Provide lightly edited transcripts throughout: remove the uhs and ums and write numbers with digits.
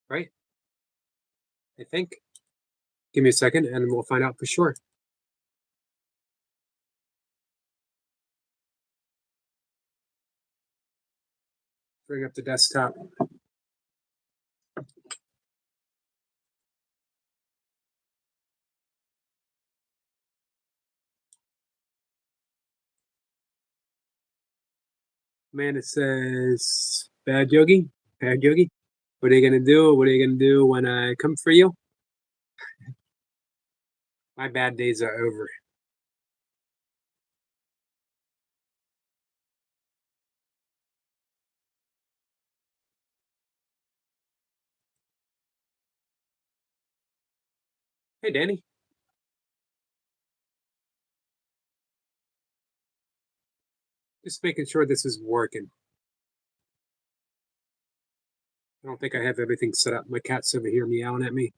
right? I think. Give me a second and we'll find out for sure. Bring up the desktop. Man, it says, bad yogi, bad yogi. What are you gonna do? What are you gonna do when I come for you? My bad days are over. Hey, Danny. Just making sure this is working. I don't think I have everything set up. My cat's over here meowing at me.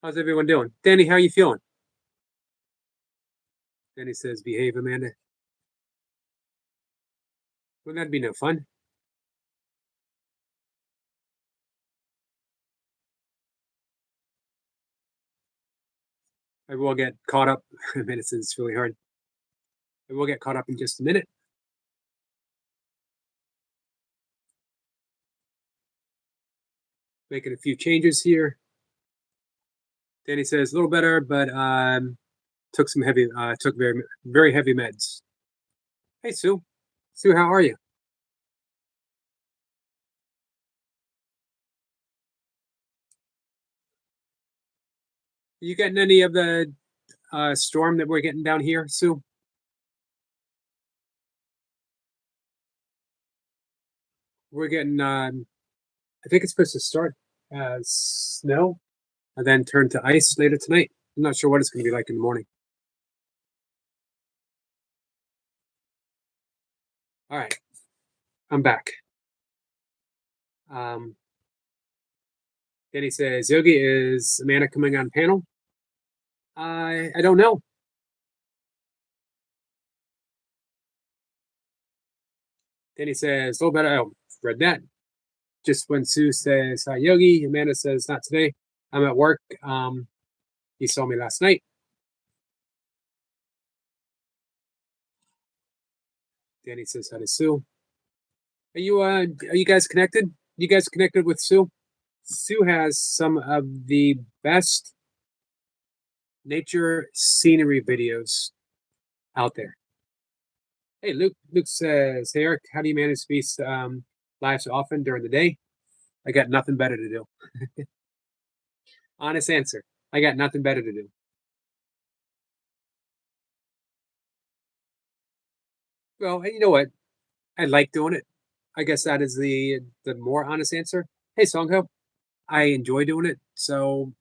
How's everyone doing? Danny, how you feeling? Danny says, behave, Amanda. Well, that'd be no fun. I will get caught up. Medicine's really hard. I will get caught up in just a minute. Making a few changes here. Danny says a little better, but took some heavy, took very heavy meds. Hey, Sue. Sue, how are you? You getting any of the storm that we're getting down here, Sue? We're getting, I think it's supposed to start as snow and then turn to ice later tonight. I'm not sure what it's going to be like in the morning. All right, I'm back. Danny says, Yogi, is Amanda coming on panel? I don't know. Danny says, oh, better. Oh, read that. Just when Sue says, hi, Yogi, Amanda says, not today. I'm at work. He saw me last night. Danny says, hi to Sue. Are you guys connected? You guys connected with Sue? Sue has some of the best nature scenery videos out there. Hey, Luke. Luke says, hey, Eric, how do you manage to be live so often during the day? I got nothing better to do. Honest answer. I got nothing better to do. Well, you know what? I like doing it. I guess that is the more honest answer. Hey, Songho, I enjoy doing it. So,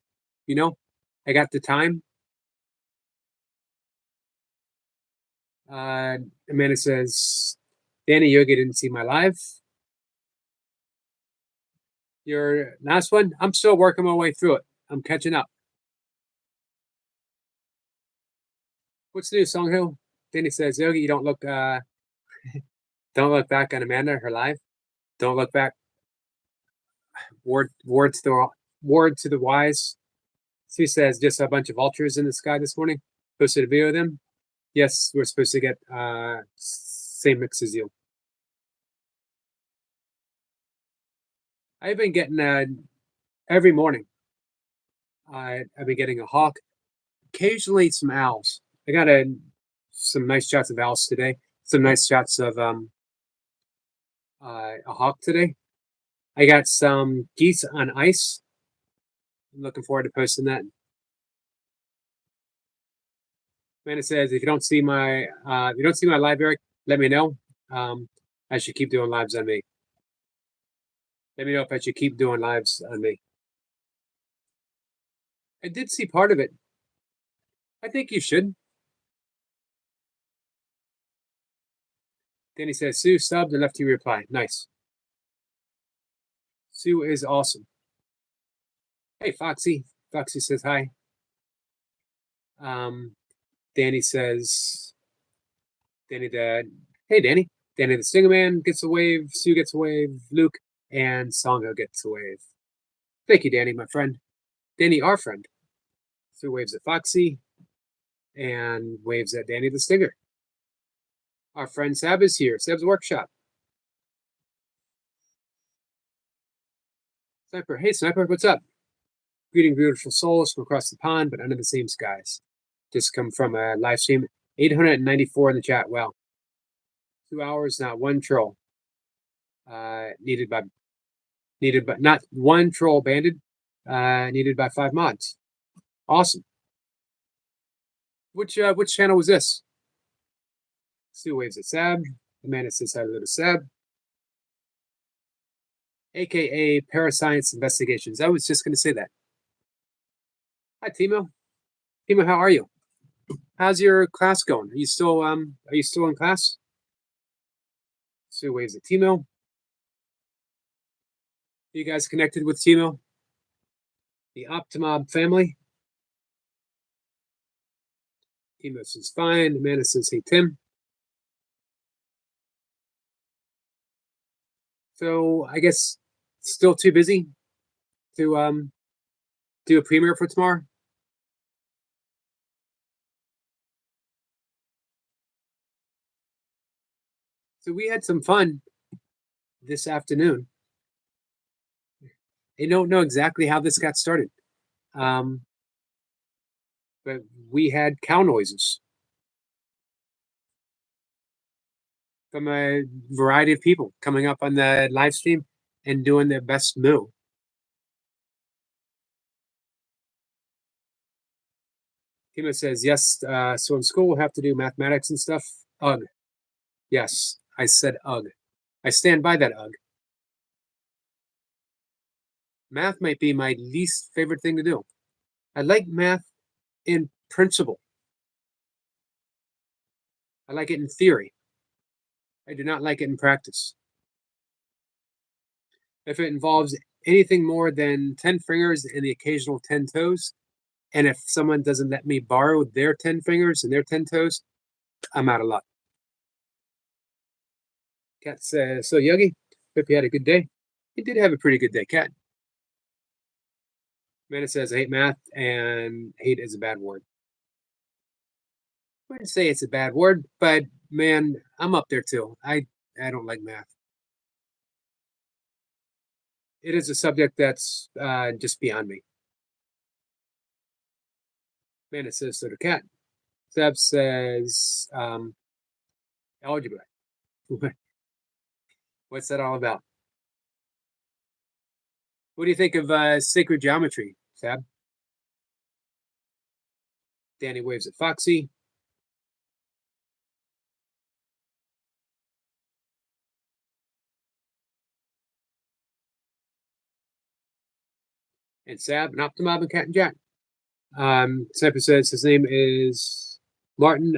you know, I got the time. Amanda says, Danny Yogi didn't see my live. Your last one, I'm still working my way through it. I'm catching up. What's new, Songho? Danny says, Yogi, you don't look back on Amanda, her live. Don't look back. Word to the wise. She says, just a bunch of vultures in the sky this morning. Posted a video of them. Yes, we're supposed to get same mix as you. I've been getting every morning. I've been getting a hawk, occasionally some owls. I got some nice shots of owls today. Some nice shots of a hawk today. I got some geese on ice. I'm looking forward to posting that. Amanda says, if you don't see my live, Eric, let me know. I should keep doing lives on me. Let me know if I should keep doing lives on me. I did see part of it. I think you should. Danny says, Sue subbed and left you reply. Nice. Sue is awesome. Hey, Foxy. Foxy says hi. Um, Danny says, Danny the, hey Danny. Danny the Stinger Man gets a wave, Sue gets a wave, Luke and Sangha gets a wave. Thank you, Danny, my friend. Danny, our friend. Sue waves at Foxy and waves at Danny the Stinger. Our friend Seb is here. Seb's workshop. Sniper, hey Sniper, what's up? Greeting beautiful souls from across the pond, but under the same skies. Just come from a live stream. 894 in the chat. Wow. 2 hours, not one troll. Needed by not one troll banded. Needed by 5 mods. Awesome. Which channel was this? Sue waves at Seb. Amanda says hello to Seb. AKA Parascience Investigations. I was just gonna say that. Hi Timo. Timo, how are you? How's your class going? Are you still in class? Sue waves at Timo. Are you guys connected with Timo? The Optimob family? Timo says fine. Amanda says, hey Tim. So I guess still too busy to do a premiere for tomorrow. So we had some fun this afternoon. I don't know exactly how this got started, but we had cow noises from a variety of people coming up on the live stream and doing their best moo. Timo says, yes, so in school we'll have to do mathematics and stuff. Ugh. Yes, I said ugh. I stand by that ugh. Math might be my least favorite thing to do. I like math in principle. I like it in theory. I do not like it in practice. If it involves anything more than 10 fingers and the occasional 10 toes, and if someone doesn't let me borrow their 10 fingers and their 10 toes, I'm out of luck. Cat says, so Yogi, hope you had a good day. He did have a pretty good day, Cat. Amanda says, I hate math, and hate is a bad word. I wouldn't say it's a bad word, but man, I'm up there too. I don't like math. It is a subject that's just beyond me. Amanda says, so to Cat. Seb says, algebra. What's that all about? What do you think of sacred geometry, Sab? Danny waves at Foxy. And Sab and Optimob and Cat and Jack. Sniper says his name is Martin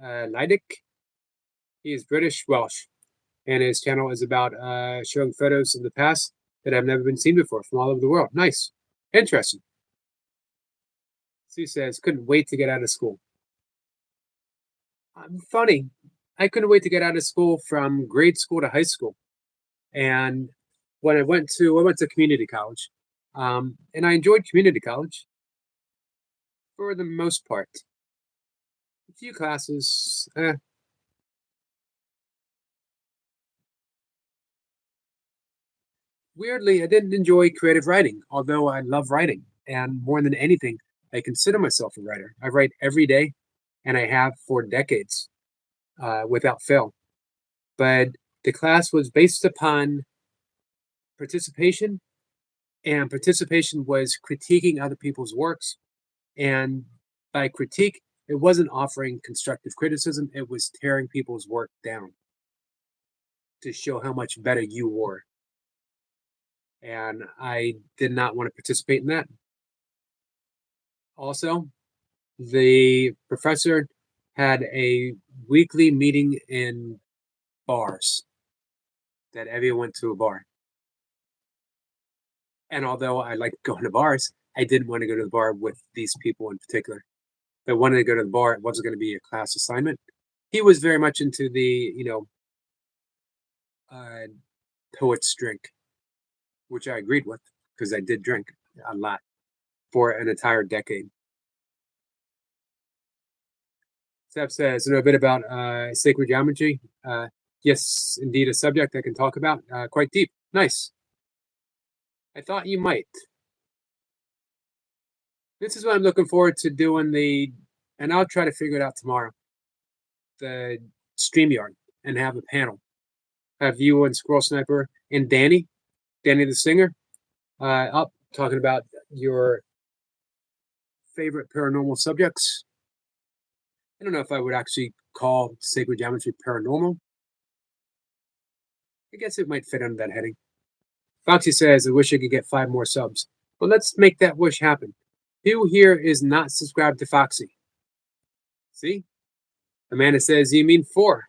Leidick. He is British Welsh, and his channel is about showing photos of the past that have never been seen before from all over the world. Nice. Interesting. Sue says, couldn't wait to get out of school. Funny. I couldn't wait to get out of school from grade school to high school. And when I went to community college, and I enjoyed community college for the most part. A few classes, Weirdly, I didn't enjoy creative writing, although I love writing. And more than anything, I consider myself a writer. I write every day, and I have for decades, without fail. But the class was based upon participation, and participation was critiquing other people's works. And by critique, it wasn't offering constructive criticism, it was tearing people's work down to show how much better you were. And I did not want to participate in that. Also, the professor had a weekly meeting in bars that everyone went to a bar. And although I like going to bars, I didn't want to go to the bar with these people in particular. If I wanted to go to the bar, it wasn't going to be a class assignment. He was very much into the, uh, poet's drink, which I agreed with because I did drink a lot for an entire decade. Steph says, know a bit about sacred geometry. Yes, indeed, a subject I can talk about. Quite deep. Nice. I thought you might. This is what I'm looking forward to doing and I'll try to figure it out tomorrow. The StreamYard and have a panel. Have you and Squirrel Sniper and Danny the singer, up talking about your favorite paranormal subjects. I don't know if I would actually call sacred geometry paranormal. I guess it might fit under that heading. Foxy says, I wish I could get 5 more subs. Well, let's make that wish happen. Who here is not subscribed to Foxy? See? Amanda says, you mean 4.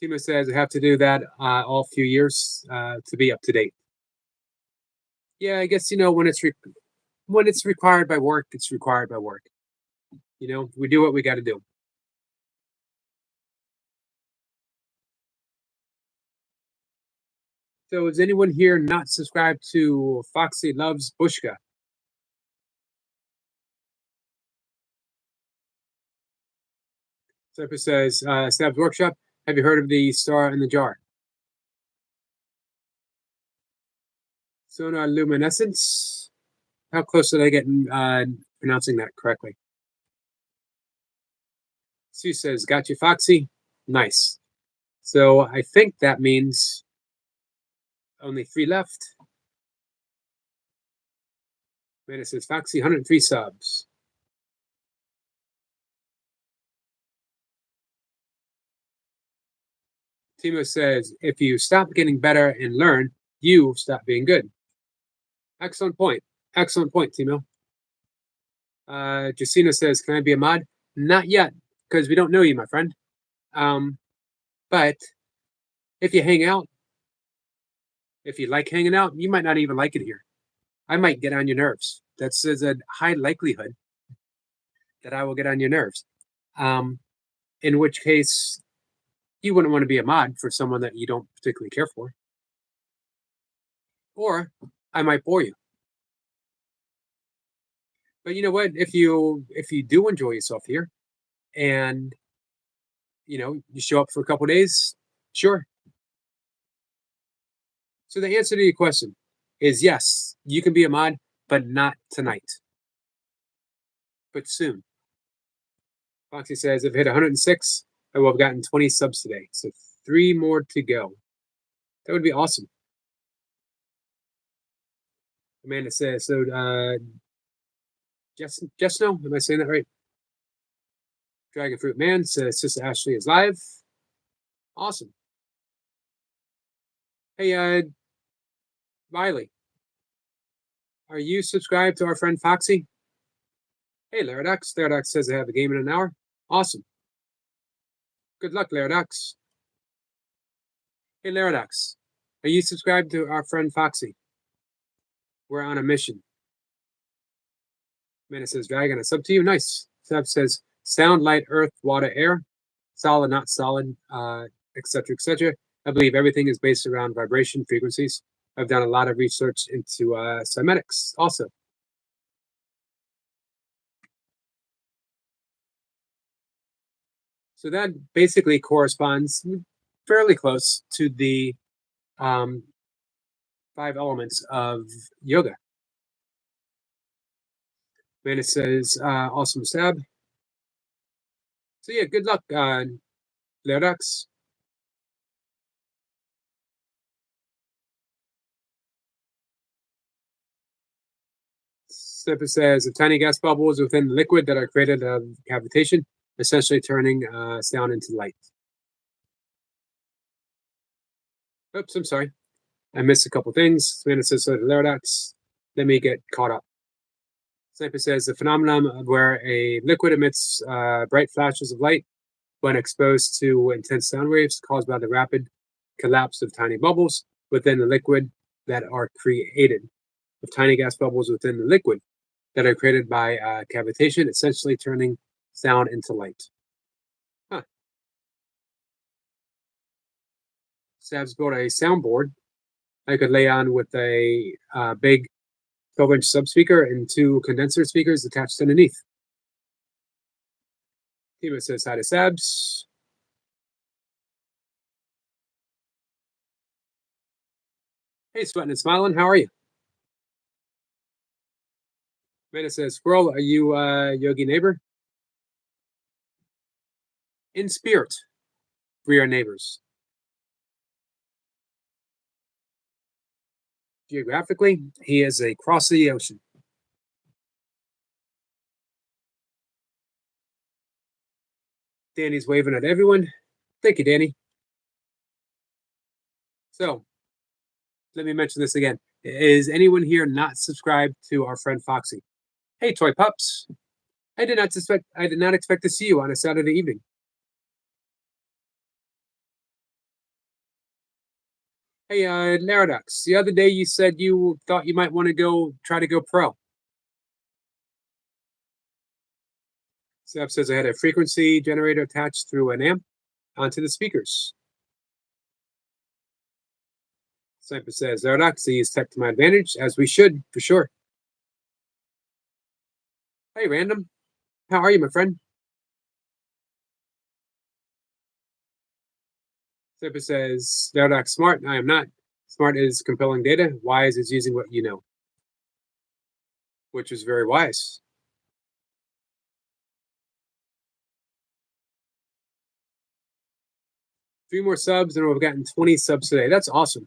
Timo says, I have to do that all few years to be up to date. Yeah, I guess, when it's required by work, it's required by work. We do what we got to do. So is anyone here not subscribed to Foxy Loves Bushka? Cypher says, Stab's Workshop, have you heard of the Star in the Jar? Sonar Luminescence. How close did I get in pronouncing that correctly? Sue says, got you, Foxy. Nice. So I think that means only 3 left. Amanda says, Foxy, 103 subs. Timo says, if you stop getting better and learn, you stop being good. Excellent point. Excellent point, Timo. Jacina says, can I be a mod? Not yet, because we don't know you, my friend. But if you hang out, if you like hanging out, you might not even like it here. I might get on your nerves. That's a high likelihood that I will get on your nerves. In which case, you wouldn't want to be a mod for someone that you don't particularly care for. Or I might bore you. But you know what? If you do enjoy yourself here, and you show up for a couple days, sure. So the answer to your question is yes, you can be a mod, but not tonight. But soon. Foxy says, if I hit 106, I will have gotten 20 subs today. So 3 more to go. That would be awesome. Amanda says, so Jessno, am I saying that right? Dragon Fruit Man says Sister Ashley is live. Awesome. Hey, Riley, are you subscribed to our friend Foxy? Hey, Laradox. Laradox says I have a game in an hour. Awesome. Good luck, Laradox. Hey, Laradox, are you subscribed to our friend Foxy? We're on a mission. Amanda says, Dragon, a sub to you. Nice. Sub says, sound, light, earth, water, air, solid, not solid, etc., etc. I believe everything is based around vibration frequencies. I've done a lot of research into cymetics also. So that basically corresponds fairly close to the 5 elements of yoga. Amanda says, awesome, Sab. So yeah, good luck, Lerax. Snippet says, the tiny gas bubbles within the liquid that are created out of cavitation, essentially turning sound into light. Oops, I'm sorry. I missed a couple things. Amanda says, so Lerax. Let me get caught up. Sniper says, the phenomenon where a liquid emits bright flashes of light when exposed to intense sound waves caused by the rapid collapse of tiny bubbles within the liquid that are created, of tiny gas bubbles within the liquid that are created by cavitation, essentially turning sound into light. Huh. Sabs built a soundboard I could lay on with a big 12-inch subspeaker and two condenser speakers attached underneath. Tima says hi to Sabs. Hey, Sweating and Smiling, how are you? Amanda says, Squirrel, are you Yogi neighbor? In spirit, we are neighbors. Geographically, he is across the ocean. Danny's waving at everyone. Thank you, Danny. So, let me mention this again. Is anyone here not subscribed to our friend Foxy? Hey, toy pups. I did not expect to see you on a Saturday evening. Hey, Naradox, the other day you said you thought you might want to try to go pro. Seb says I had a frequency generator attached through an amp onto the speakers. Sniper says, Naradox, I use tech to my advantage, as we should, for sure. Hey, Random. How are you, my friend? Sniper says, Naradox, smart. I am not. Smart is compelling data. Wise is using what you know, which is very wise. Three more subs, and we've gotten 20 subs today. That's awesome.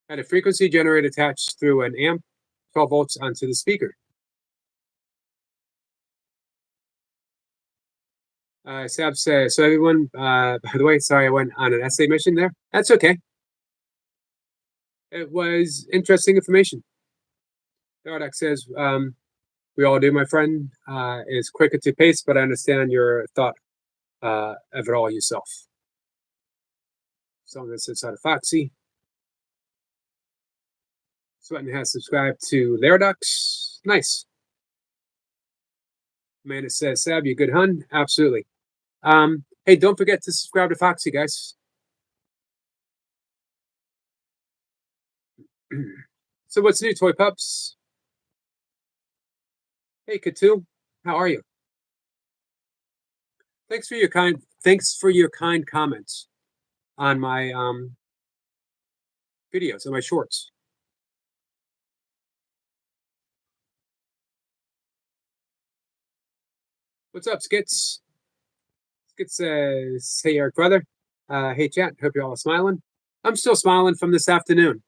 Had a frequency generator attached through an amp, 12 volts onto the speaker. Sab says, so everyone, by the way, sorry I went on an essay mission there. That's okay. It was interesting information. Dardak says, we all do, my friend. Is quicker to pace, but I understand your thought of it all yourself. Someone that says, out of Foxy. Sweatin has subscribed to Laradux. Nice. Amanda says, Sab, you good hun? Absolutely. Hey, don't forget to subscribe to Foxy, guys. So what's new, toy pups? Hey, Katu, how are you? Thanks for your kind comments on my videos, on my shorts. What's up, Skits? Skits says, hey, Eric, brother. Hey, chat. Hope you're all smiling. I'm still smiling from this afternoon.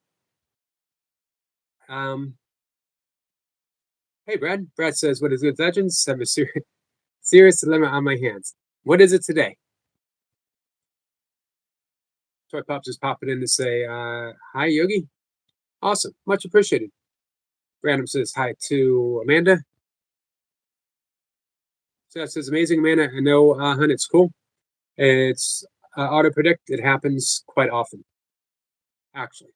Hey, Brad. Brad says, what is good, legends? I have a serious dilemma on my hands. What is it today? Toy Pops is popping in to say, hi, Yogi. Awesome. Much appreciated. Random says hi to Amanda. So that says, amazing, Amanda. I know, hun, it's cool. It's auto predict. It happens quite often, actually.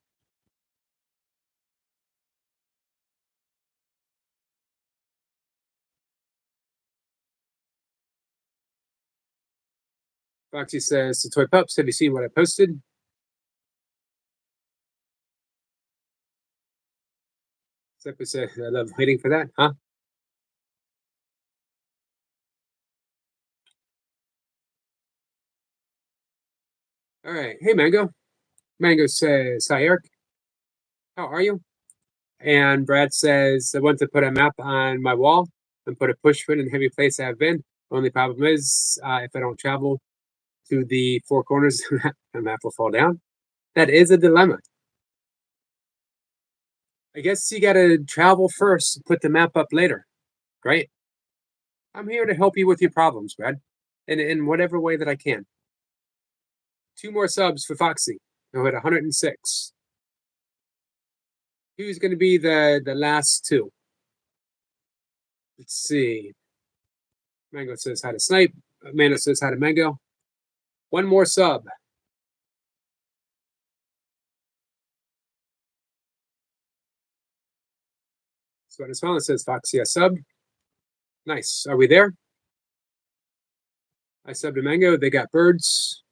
Foxy says to Toy Pups, have you seen what I posted? Zipper said, I love waiting for that, huh? All right. Hey, Mango. Mango says, hi, Eric. How are you? And Brad says, I want to put a map on my wall and put a push pin in every place I've been. Only problem is, if I don't travel to the four corners, the map will fall down. That is a dilemma. I guess you got to travel first, put the map up later. Great. I'm here to help you with your problems, Brad, in whatever way that I can. 2 more subs for Foxy. We're at 106. Who's going to be the last 2? Let's see. Mango says hi to Snipe. Amanda says hi to Mango. One more sub. So as well, it says Foxy, a sub. Nice. Are we there? I subbed to Mango. They got birds.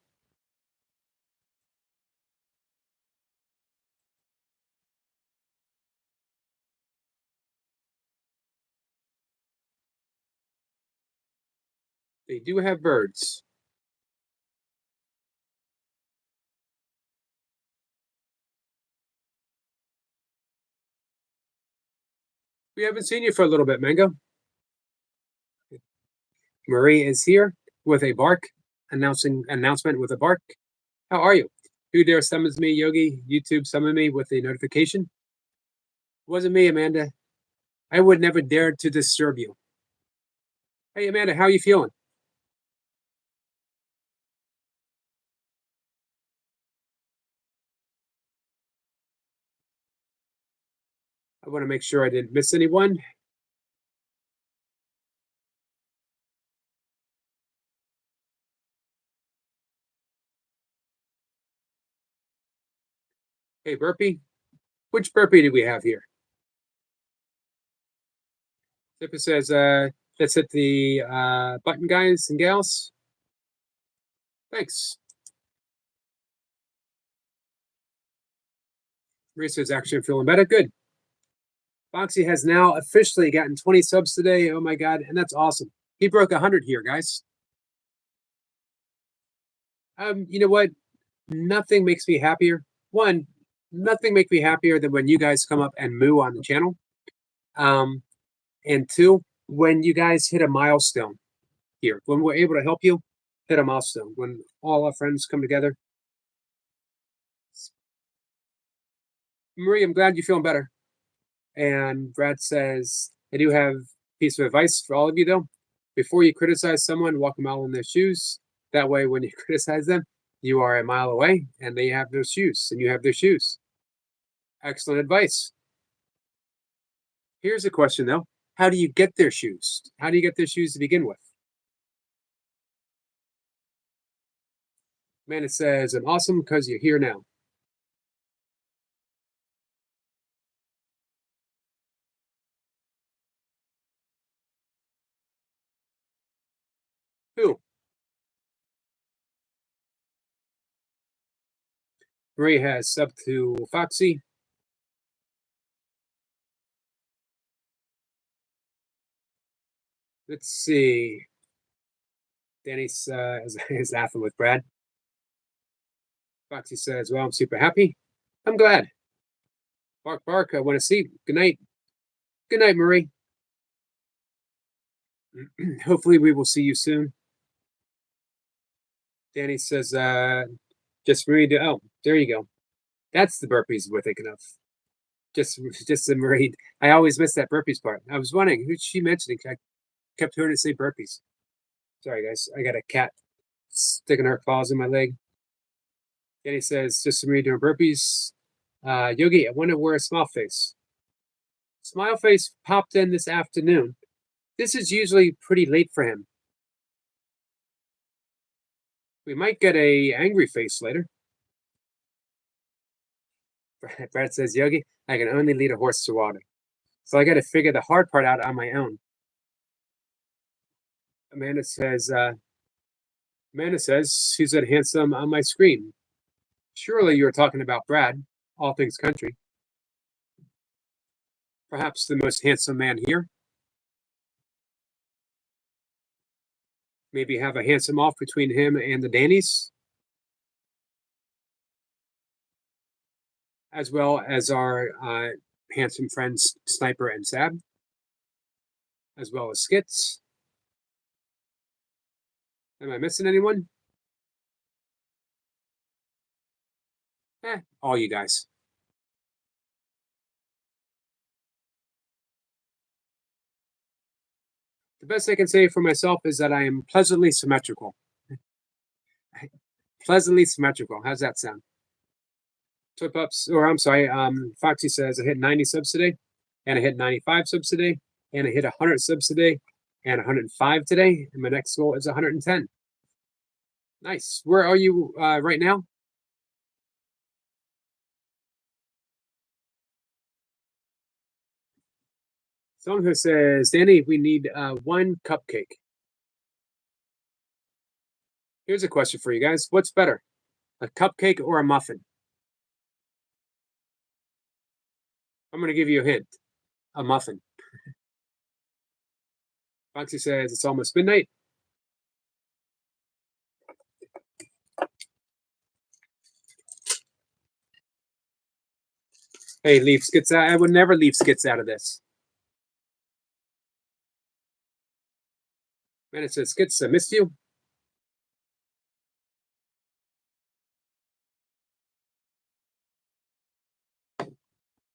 They do have birds. We haven't seen you for a little bit, Mango. Marie is here with a bark, announcement with a bark. How are you? Who dare summons me, Yogi? YouTube summoned me with a notification. It wasn't me, Amanda. I would never dare to disturb you. Hey, Amanda, how are you feeling? I want to make sure I didn't miss anyone. Hey, Burpee. Which Burpee do we have here? Zipper says, let's hit the button, guys and gals. Thanks. Maria says, actually, I'm feeling better. Good. Foxy has now officially gotten 20 subs today. Oh my God. And that's awesome. He broke 100 here, guys. You know what? Nothing makes me happier. One, nothing makes me happier than when you guys come up and moo on the channel. And two, when you guys hit a milestone here, when we're able to help you hit a milestone, when all our friends come together. Marie, I'm glad you're feeling better. And Brad says, I do have a piece of advice for all of you though. Before you criticize someone, walk a mile in their shoes. That way, when you criticize them, you are a mile away and they have their shoes and you have their shoes. Excellent advice. Here's a question though. How do you get their shoes? How do you get their shoes to begin with? Man, it says, I'm awesome because you're here now. Who? Marie has sub to Foxy. Let's see. Danny's is laughing with Brad. Foxy says, well, I'm super happy. I'm glad. Bark, bark. I want to see. Good night. Good night, Marie. Hopefully we will see you soon. Danny says, just Marie. Oh, there you go. That's the burpees we're thinking of. Just the Marie. I always miss that burpees part. I was wondering who's she mentioning. I kept hearing her say burpees. Sorry, guys. I got a cat sticking her claws in my leg. Danny says, just Marie doing burpees. Yogi, I want to wear a smile face. Smile face popped in this afternoon. This is usually pretty late for him. We might get a angry face later. Brad says, Yogi, I can only lead a horse to water. So I got to figure the hard part out on my own. Amanda says, who's that handsome on my screen? Surely you're talking about Brad, all things country. Perhaps the most handsome man here. Maybe have a handsome off between him and the Dannies. As well as our handsome friends Sniper and Sab. As well as Skits. Am I missing anyone? All you guys. The best I can say for myself is that I am pleasantly symmetrical. Pleasantly symmetrical. How's that sound? Flip ups, or I'm sorry, Foxy says I hit 90 subs today, and I hit 95 subs today, and I hit 100 subs today and 105 today, and my next goal is 110. Nice. Where are you right now? Someone who says, Danny, we need one cupcake. Here's a question for you guys. What's better, a cupcake or a muffin? I'm going to give you a hint. A muffin. Foxy says, it's almost midnight. Hey, leave skits out. I would never leave skits out of this. Man, it says, skits, I missed you.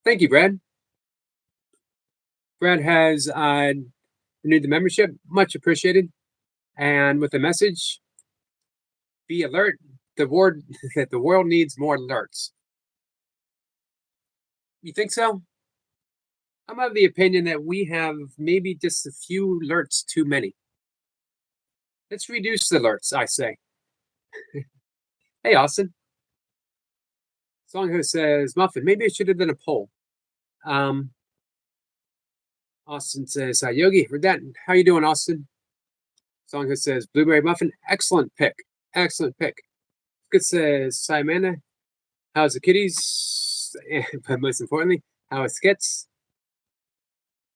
Thank you, Brad. Brad has renewed the membership. Much appreciated. And with the message, be alert. The world needs more alerts. You think so? I'm of the opinion that we have maybe just a few alerts too many. Let's reduce the alerts, I say. Hey, Austin. Songho says, Muffin, maybe I should have done a poll. Austin says, Yogi, for that, how you doing, Austin? Songho says, Blueberry Muffin, excellent pick. Excellent pick. Good says, Simana, how's the kitties? But most importantly, how it skits?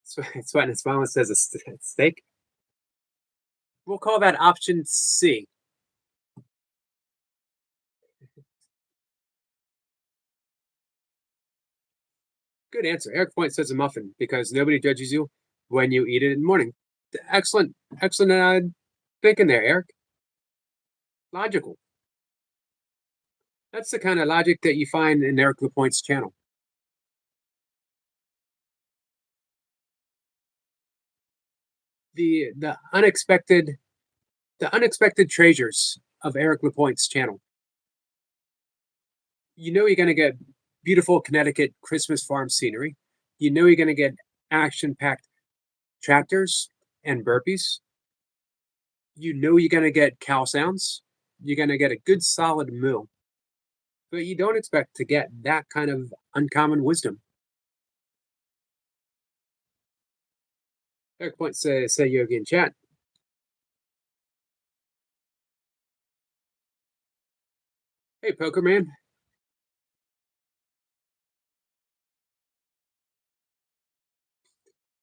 Sweating and smiling says a steak. We'll call that option C. Good answer. Eric Point says a muffin because nobody judges you when you eat it in the morning. Excellent thinking there, Eric. Logical. That's the kind of logic that you find in Eric LaPointe's channel. The unexpected treasures of Eric LaPointe's channel. You know you're going to get beautiful Connecticut Christmas farm scenery. You know you're going to get action-packed tractors and burpees. You know you're going to get cow sounds. You're going to get a good solid moo. But you don't expect to get that kind of uncommon wisdom. Eric Point says, say Yogi in chat. Hey, Poker Man.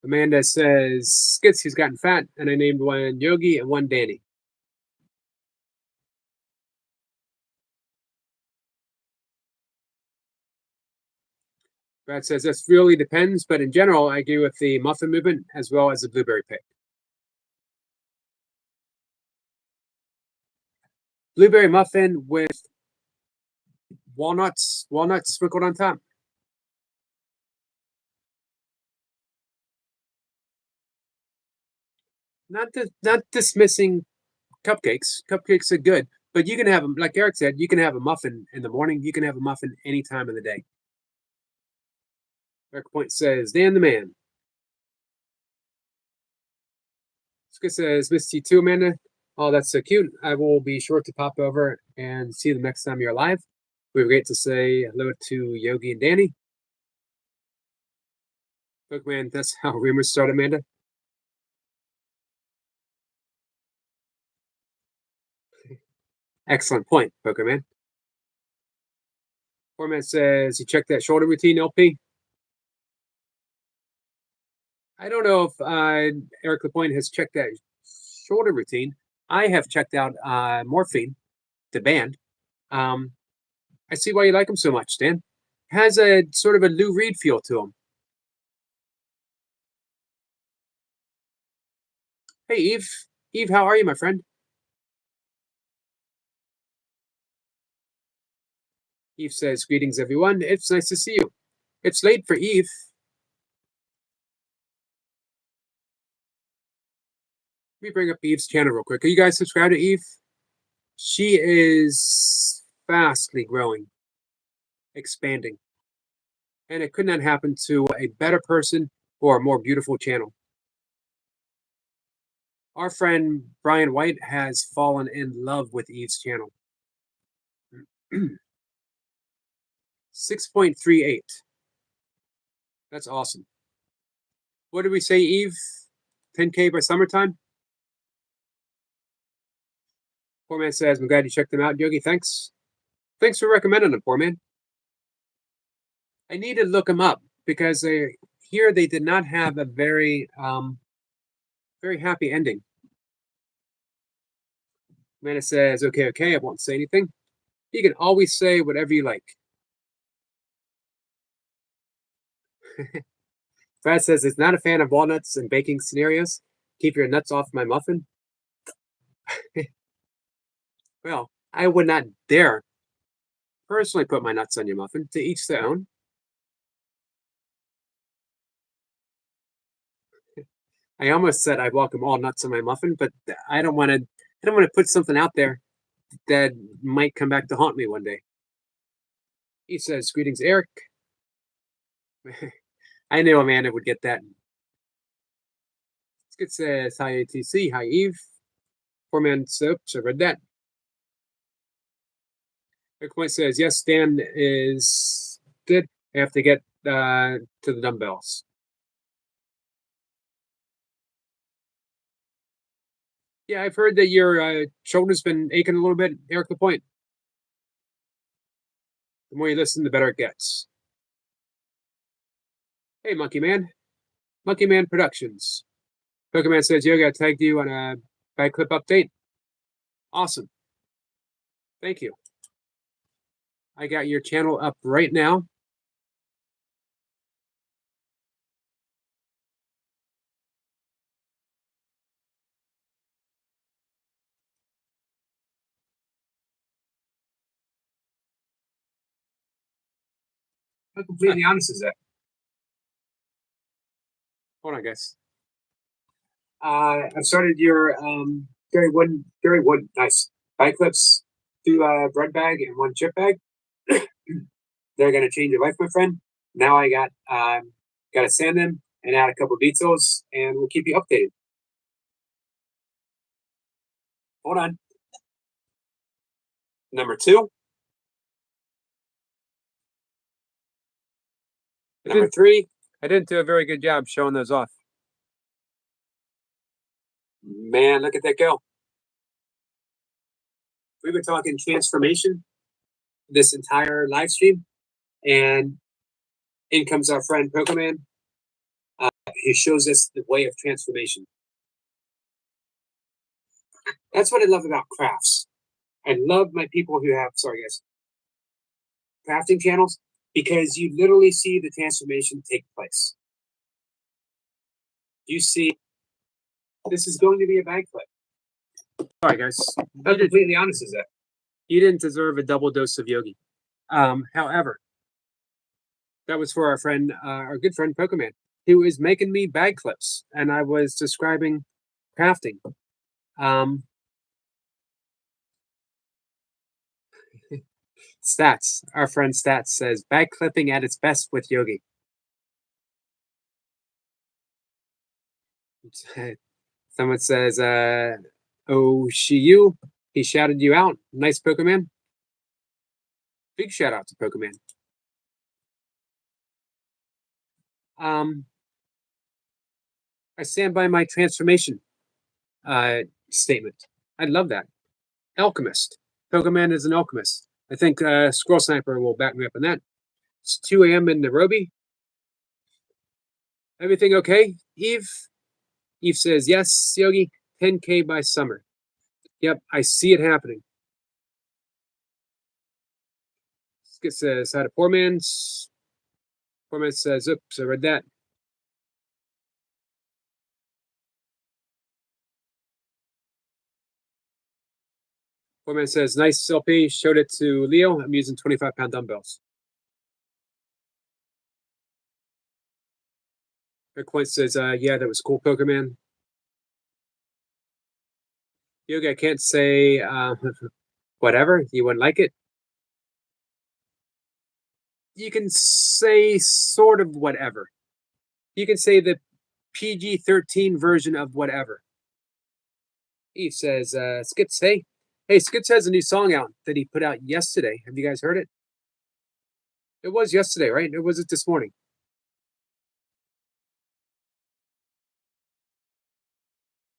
Amanda says, Skits, he's gotten fat, and I named one Yogi and one Danny. Brad says, this really depends, but in general, I agree with the muffin movement as well as the blueberry pick. Blueberry muffin with walnuts sprinkled on top. Not dismissing cupcakes. Cupcakes are good, but you can have them, like Eric said, you can have a muffin in the morning. You can have a muffin any time of the day. Eric Point says, Dan the man. Skip says, missed you too, Amanda. Oh, that's so cute. I will be sure to pop over and see you the next time you're live. We were great to say hello to Yogi and Danny. Bookman, that's how rumors start, Amanda. Excellent point, Pokerman. Poorman says, you checked that shoulder routine, LP? I don't know if Eric LaPointe has checked that shoulder routine. I have checked out Morphine, the band. I see why you like him so much, Dan. Has a sort of a Lou Reed feel to him. Hey, Eve. Eve, how are you, my friend? Eve says, greetings, everyone. It's nice to see you. It's late for Eve. Let me bring up Eve's channel real quick. Are you guys subscribed to Eve? She is fastly growing, expanding. And it could not happen to a better person or a more beautiful channel. Our friend Brian White has fallen in love with Eve's channel. 6.38. That's awesome. What did we say, Eve? 10K by summertime? Poor man says, I'm glad you checked them out, Yogi. Thanks. Thanks for recommending them, poor man. I need to look them up because here they did not have a very very happy ending. Man says, okay, I won't say anything. You can always say whatever you like. Brad says, it's not a fan of walnuts and baking scenarios. Keep your nuts off my muffin. Well, I would not dare personally put my nuts on your muffin. To each their own. I almost said I welcome all nuts on my muffin, but I don't want to. I don't want to put something out there that might come back to haunt me one day. He says, "Greetings, Eric." I knew Amanda would get that. Skid says, "Hi ATC, hi Eve." Poor man soaps. I read that. Point says, "Yes, Dan is good. I have to get to the dumbbells." Yeah, I've heard that your shoulder's been aching a little bit, Eric Lapointe. The more you listen, the better it gets. Hey, Monkey Man. Monkey Man Productions. Pokemon says, Yogi, I tagged you on a bag clip update. Awesome. Thank you. I got your channel up right now. How completely honest is that? Hold on, guys. I've started your Gary Wood, nice bag clips, 2 bread bag and 1 chip bag. They're gonna change your life, my friend. Now I gotta sand them and add a couple details, and we'll keep you updated. Hold on. Number 2. Number 3. I didn't do a very good job showing those off. Man, look at that go. We've been talking transformation this entire live stream, and in comes our friend Pokemon. He shows us the way of transformation. That's what I love about crafts. I love my people who have, sorry guys, crafting channels, because you literally see the transformation take place. You see, this is going to be a bag clip. Sorry guys, how completely honest is that? You didn't deserve a double dose of Yogi. However, that was for our friend, our good friend Pokemon, who is making me bag clips, and I was describing crafting. Stats, our friend Stats says bag clipping at its best with Yogi. Someone says, "Oh, Shiyu, he shouted you out. Nice Pokemon." Big shout out to Pokemon. I stand by my transformation statement. I love that. Alchemist. Pokemon is an alchemist. I think Scroll Sniper will back me up on that. It's 2 a.m. in Nairobi. Everything okay, Eve? Eve says, yes, Yogi, 10K by summer. Yep, I see it happening. Skit says, hi to Poor Man. Poor Man says, oops, I read that. Poor Man says, nice LP, showed it to Leo. I'm using 25-pound dumbbells. Coin says, yeah, that was cool, Pokemon. Yogi, I can't say whatever. You wouldn't like it. You can say sort of whatever. You can say the PG-13 version of whatever. Eve says, Skits, hey, Skits has a new song out that he put out yesterday. Have you guys heard it? It was yesterday, right? Or was it this morning?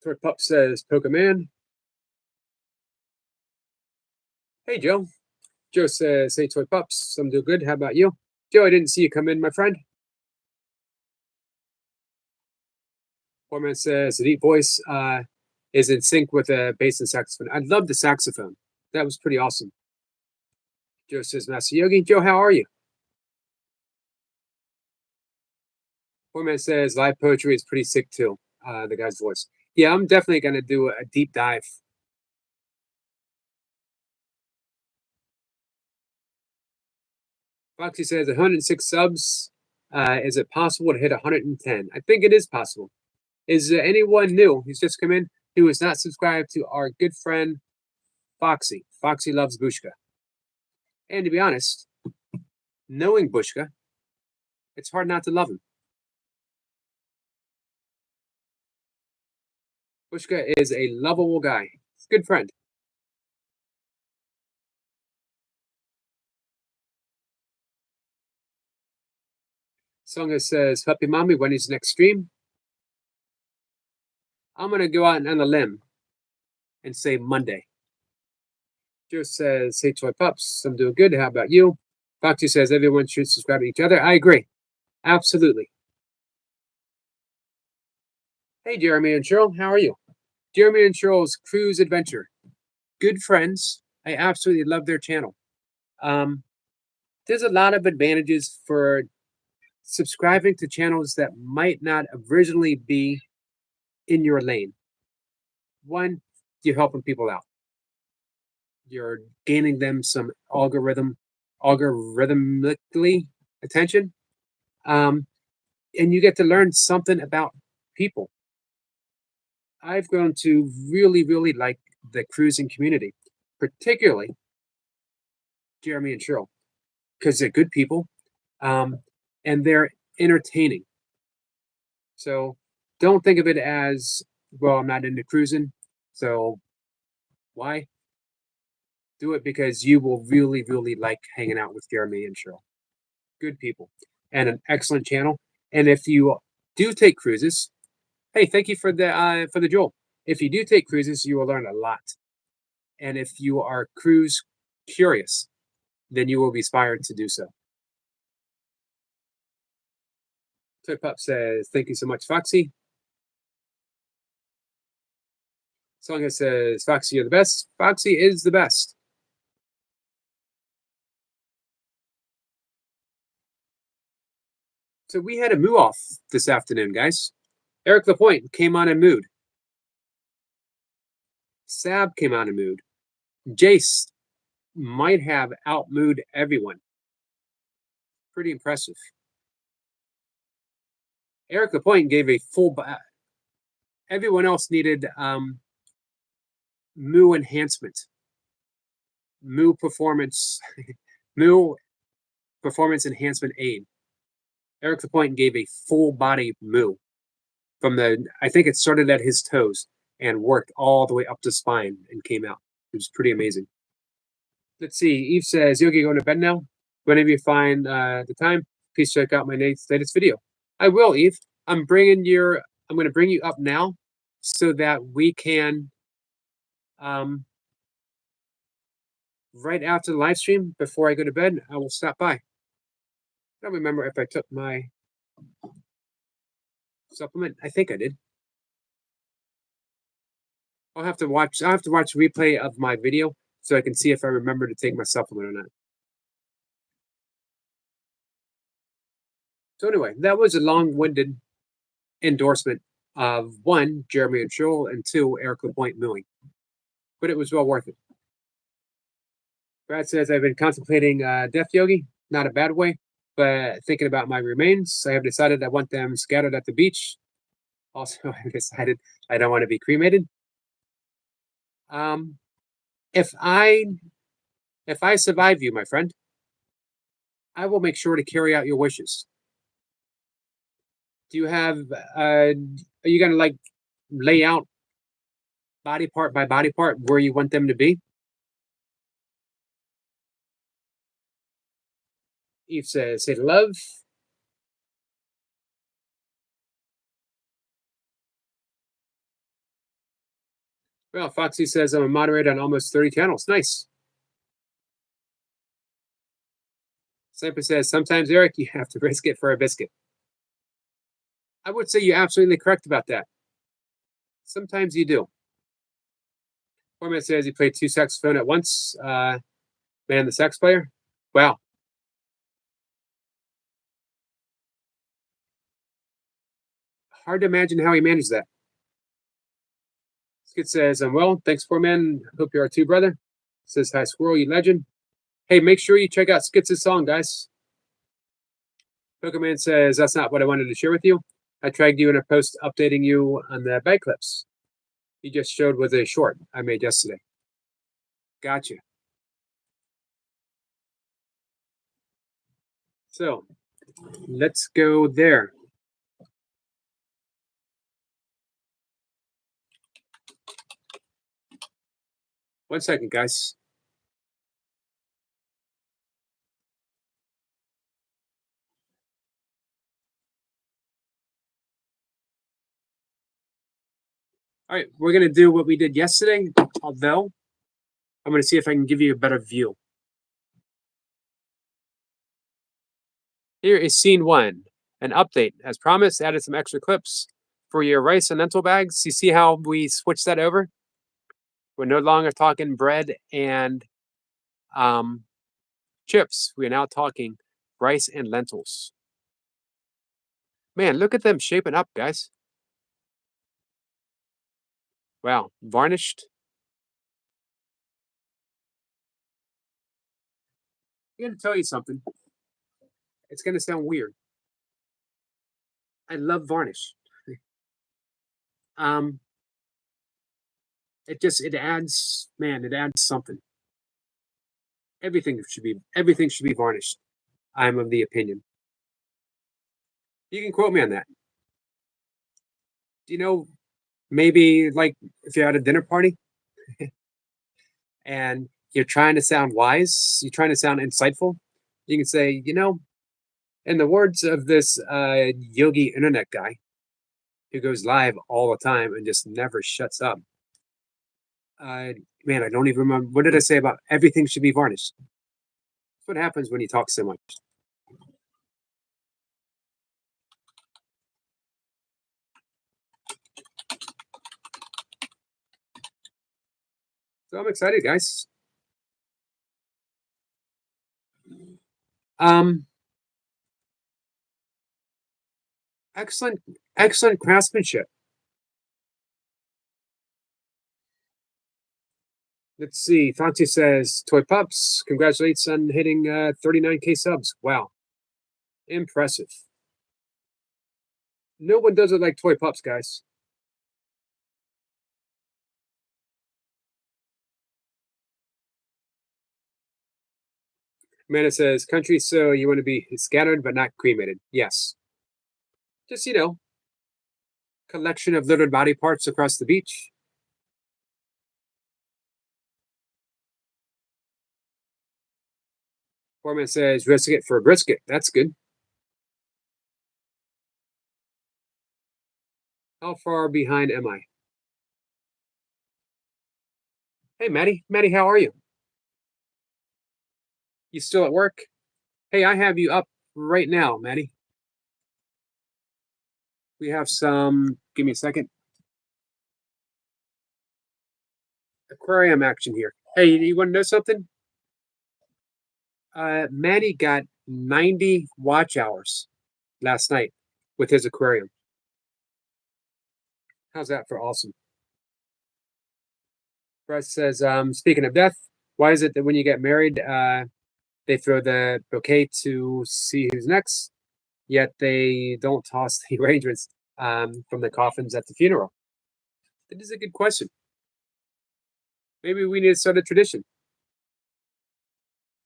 Toy Pup says, Pokemon. Hey, Joe. Joe says, hey, Toy Pups, I'm doing good. How about you? Joe, I didn't see you come in, my friend. Foreman says, the deep voice is in sync with the bass and saxophone. I love the saxophone. That was pretty awesome. Joe says, Master Yogi. Joe, how are you? Foreman says, live poetry is pretty sick too. The guy's voice. Yeah, I'm definitely going to do a deep dive. Foxy says 106 subs. Is it possible to hit 110? I think it is possible. Is anyone new who's just come in who is not subscribed to our good friend Foxy? Foxy loves Bushka. And to be honest, knowing Bushka, it's hard not to love him. Bushka is a lovable guy. Good friend. Songa says, Happy Mommy, when is next stream? I'm going to go out on a limb and say Monday. Joe says, hey, Toy Pups, I'm doing good. How about you? Foxy says, everyone should subscribe to each other. I agree. Absolutely. Hey, Jeremy and Cheryl, how are you? Jeremy and Cheryl's Cruise Adventure. Good friends. I absolutely love their channel. There's a lot of advantages for subscribing to channels that might not originally be in your lane. One, you're helping people out. You're gaining them some algorithmically attention. And you get to learn something about people. I've grown to really, really like the cruising community, particularly Jeremy and Cheryl, because they're good people, and they're entertaining. So don't think of it as, well, I'm not into cruising, so why? Do it because you will really, really like hanging out with Jeremy and Cheryl. Good people and an excellent channel. And if you do take cruises, hey, thank you for the Joel. If you do take cruises, you will learn a lot. And if you are cruise curious, then you will be inspired to do so. Toy Pup says, thank you so much, Foxy. Songa says, Foxy, you're the best. Foxy is the best. So we had a moo off this afternoon, guys. Eric Lapointe came on in mood. Sab came on in mood. Jace might have outmooed everyone. Pretty impressive. Eric Lapointe gave a full. Everyone else needed moo enhancement, moo performance, moo performance enhancement aid. Eric Lapointe gave a full body moo from the. I think it started at his toes and worked all the way up to spine and came out. It was pretty amazing. Let's see. Eve says, Yogi, going to bed now? Whenever you find the time, please check out my latest video. I will, Eve. I'm going to bring you up now so that we can, right after the live stream, before I go to bed, I will stop by. I don't remember if I took my supplement. I think I did. I'll have to watch a replay of my video so I can see if I remember to take my supplement or not. So anyway, that was a long-winded endorsement of one, Jeremy and Joel, and two, Eric Lapointe mooing. But it was well worth it. Brad says, I've been contemplating death yogi, not a bad way, but thinking about my remains. I have decided I want them scattered at the beach. Also, I've decided I don't want to be cremated. If I survive you, my friend, I will make sure to carry out your wishes. Do you have are you gonna like lay out body part by body part where you want them to be. Eve says, say love. Well, Foxy says, I'm a moderator on almost 30 channels. Nice. Sniper says, sometimes, Eric, you have to risk it for a biscuit. I would say you're absolutely correct about that. Sometimes you do. Format says he played 2 saxophone at once. Man, the sax player. Wow. Hard to imagine how he managed that. Skid says, I'm well. Thanks, poor man. Hope you are too, brother. Says, hi, Squirrel, you legend. Hey, make sure you check out Skits' song, guys. Pokemon says, that's not what I wanted to share with you. I tagged you in a post updating you on the bag clips you just showed with a short I made yesterday. Gotcha. So let's go there. One second, guys. All right, we're going to do what we did yesterday, although I'm going to see if I can give you a better view. Here is scene 1, an update. As promised, added some extra clips for your rice and lentil bags. You see how we switched that over? We're no longer talking bread and chips. We are now talking rice and lentils. Man, look at them shaping up, guys. Wow, varnished. I'm going to tell you something. It's going to sound weird. I love varnish. It adds, man, it adds something. Everything should be varnished. I'm of the opinion. You can quote me on that. Do you know, maybe like if you're at a dinner party and you're trying to sound wise, you're trying to sound insightful, you can say, in the words of this yogi internet guy who goes live all the time and just never shuts up. Man, I don't even remember. What did I say about everything should be varnished? That's what happens when you talk so much. So I'm excited, guys. Excellent craftsmanship. Let's see. Fanti says, Toy Pups, congratulates on hitting 39K subs. Wow. Impressive. No one does it like Toy Pups, guys. Amanda says, country, so you want to be scattered but not cremated. Yes. Just, collection of littered body parts across the beach. Foreman says, risk it for a brisket. That's good. How far behind am I? Hey, Maddie. Maddie, how are you? You still at work? Hey, I have you up right now, Maddie. We have some, give me a second, aquarium action here. Hey, you want to know something? Maddie got 90 watch hours last night with his aquarium. How's that for awesome? Bryce says, speaking of death, why is it that when you get married, they throw the bouquet to see who's next, yet they don't toss the arrangements from the coffins at the funeral? That is a good question. Maybe we need to start a tradition.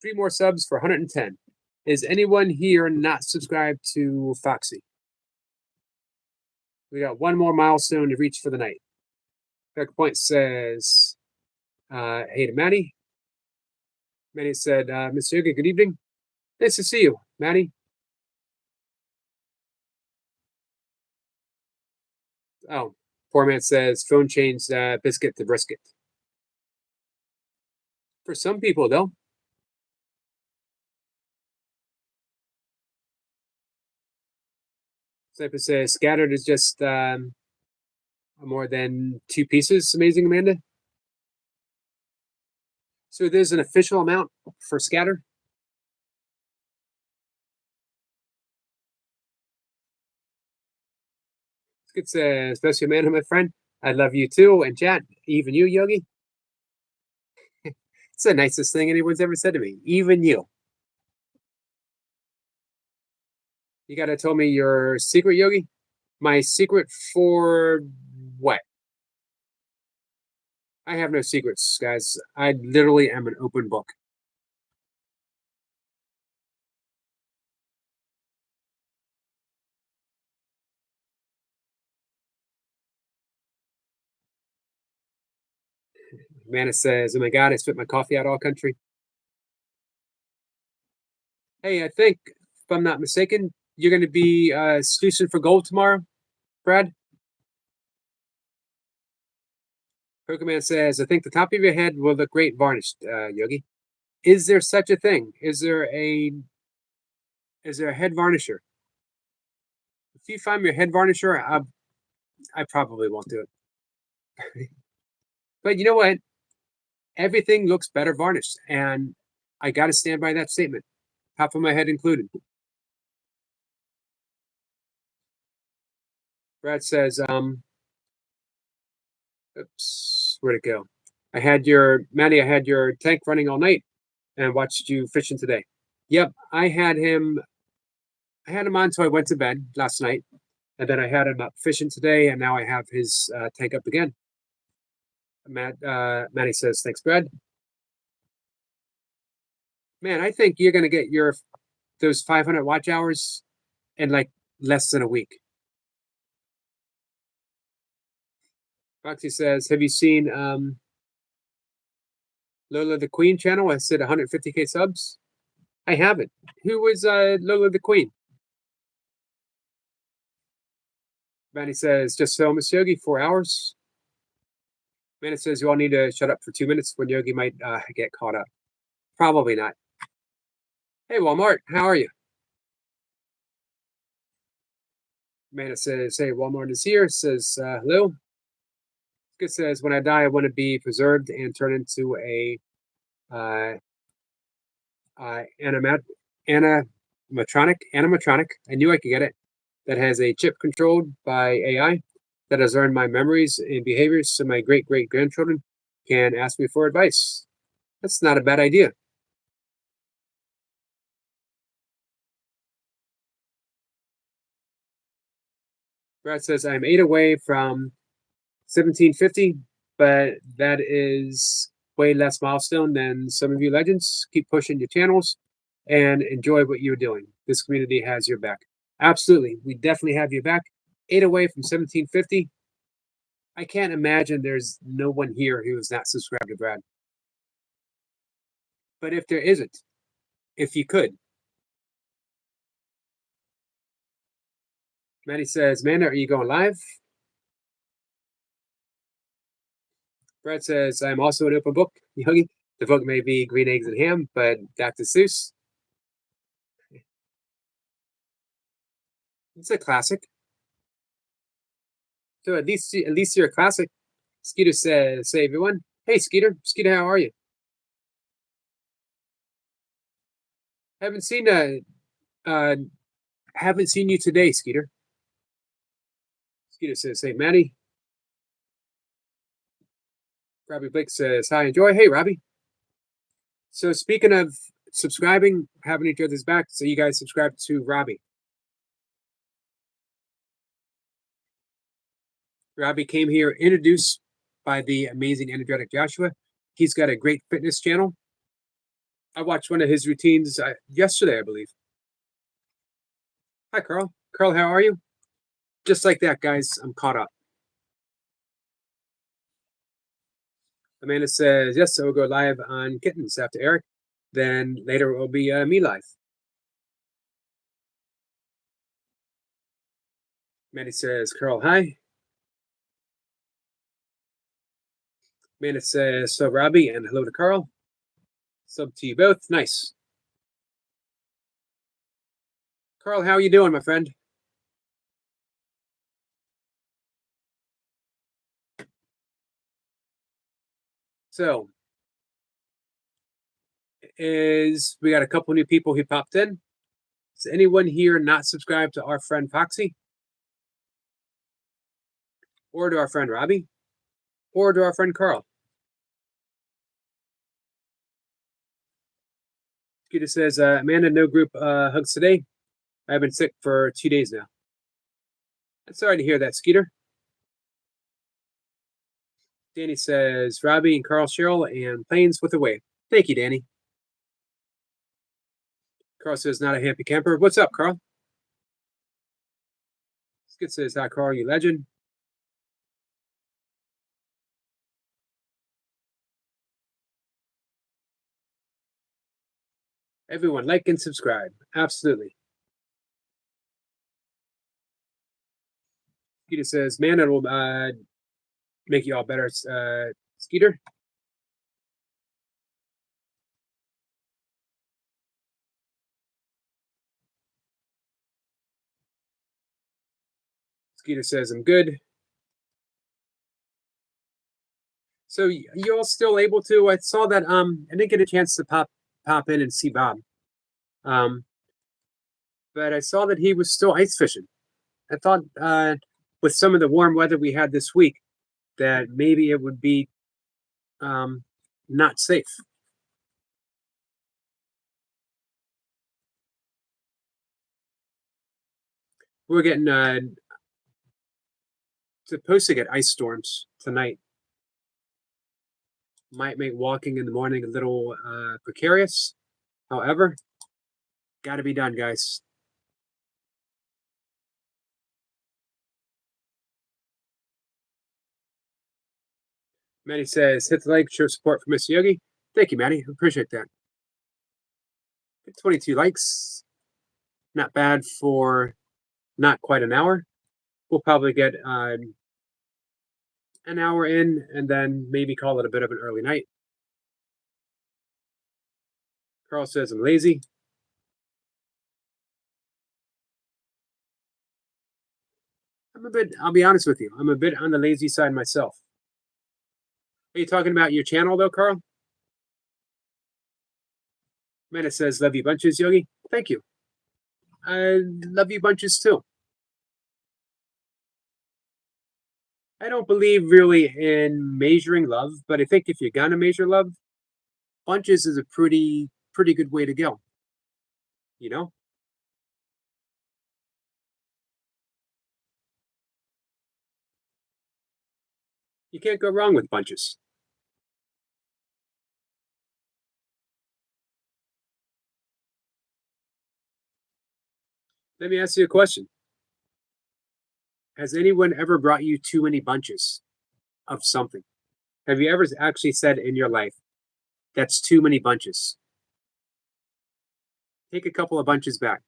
3 more subs for 110. Is anyone here not subscribed to Foxy? We got one more milestone to reach for the night. Dr. Point says, hey to Maddie. Maddie said, Mr. Yogi, good evening. Nice to see you, Maddie. Oh, poor man says, phone changed biscuit to brisket. For some people, though. Sniper says, scattered is just more than two pieces. Amazing, Amanda. So there's an official amount for scatter. It says, especially Amanda, my friend. I love you too. And chat, even you, Yogi. It's the nicest thing anyone's ever said to me. Even you. You gotta tell me your secret, Yogi. My secret for what? I have no secrets, guys. I literally am an open book. Amanda says, oh my God, I spit my coffee out all country. Hey, I think, if I'm not mistaken, you're going to be sluicing for gold tomorrow, Brad? Pokemon says, I think the top of your head will look great varnished, Yogi. Is there such a thing? Is there a head varnisher? If you find me a head varnisher, I probably won't do it. But you know what? Everything looks better varnished, and I got to stand by that statement, top of my head included. Brad says, oops, where'd it go? Manny, I had your tank running all night and watched you fishing today. Yep, I had him on until I went to bed last night, and then I had him up fishing today, and now I have his tank up again. Manny says, thanks, Brad. Man, I think you're gonna get those 500 watch hours in like less than a week. Roxy says, have you seen Lola the Queen channel? I said 150K subs. I haven't. Who was Lola the Queen? Manny says, just so Miss Yogi, 4 hours. Manny says, you all need to shut up for 2 minutes when Yogi might get caught up. Probably not. Hey, Walmart, how are you? Manny says, hey, Walmart is here. Says, hello. Good says, when I die, I want to be preserved and turn into a animatronic. I knew I could get it. That has a chip controlled by AI that has learned my memories and behaviors, so my great great grandchildren can ask me for advice. That's not a bad idea. Brad says I'm 8 away from 1750, but that is way less milestone than some of you legends. Keep pushing your channels and enjoy what you're doing. This community has your back. Absolutely. We definitely have your back. 8 away from 1750. I can't imagine there's no one here who is not subscribed to Brad. But if there isn't, if you could. Maddie says, Amanda, are you going live? Brad says, I'm also an open book, Yogi. The book may be Green Eggs and Ham, but Dr. Seuss. It's a classic. So at least you're a classic. Skeeter says, say everyone. Hey Skeeter. Skeeter, how are you? Haven't seen haven't seen you today, Skeeter. Skeeter says, hey Maddie. Robbie Blake says, hi, enjoy. Hey Robbie. So speaking of subscribing, having each other's back, so you guys subscribe to Robbie. Robbie came here introduced by the amazing energetic Joshua. He's got a great fitness channel. I watched one of his routines yesterday, I believe. Hi, Carl. Carl, how are you? Just like that, guys, I'm caught up. Amanda says, yes, so we'll go live on Kittens after Eric. Then later it will be me live. Mandy says, Carl, hi. Amanda says, so Robbie, and hello to Carl. Sub to you both. Nice. Carl, how are you doing, my friend? So, we got a couple new people who popped in. Is anyone here not subscribed to our friend Foxy? Or to our friend Robbie? Or to our friend Carl? Skeeter says, Amanda, no group hugs today. I've been sick for 2 days now. I'm sorry to hear that, Skeeter. Danny says, Robbie and Carl Cheryl and planes with a wave. Thank you, Danny. Carl says, not a happy camper. What's up, Carl? Skid says, hi, Carl, you legend. Everyone, like and subscribe. Absolutely. Skeeter says, man, it'll make you all better, Skeeter. Skeeter says, I'm good. So you all still able to? I saw that I didn't get a chance to pop in and see Bob. But I saw that he was still ice fishing. I thought with some of the warm weather we had this week that maybe it would be not safe. We're getting supposed to get ice storms tonight. Might make walking in the morning a little precarious. However, got to be done, guys. Maddie says, hit the like, show support for Mr. Yogi. Thank you, Maddie. Appreciate that. 22 likes. Not bad for not quite an hour. We'll probably get an hour in and then maybe call it a bit of an early night. Carl says I'm lazy. I'll be honest with you, I'm a bit on the lazy side myself. Are you talking about your channel though, Carl? Man, it says love you bunches, Yogi. Thank you. I love you bunches too. I don't believe really in measuring love, but I think if you're gonna measure love, bunches is a pretty good way to go. You know? You can't go wrong with bunches. Let me ask you a question. Has anyone ever brought you too many bunches of something? Have you ever actually said in your life, that's too many bunches? Take a couple of bunches back.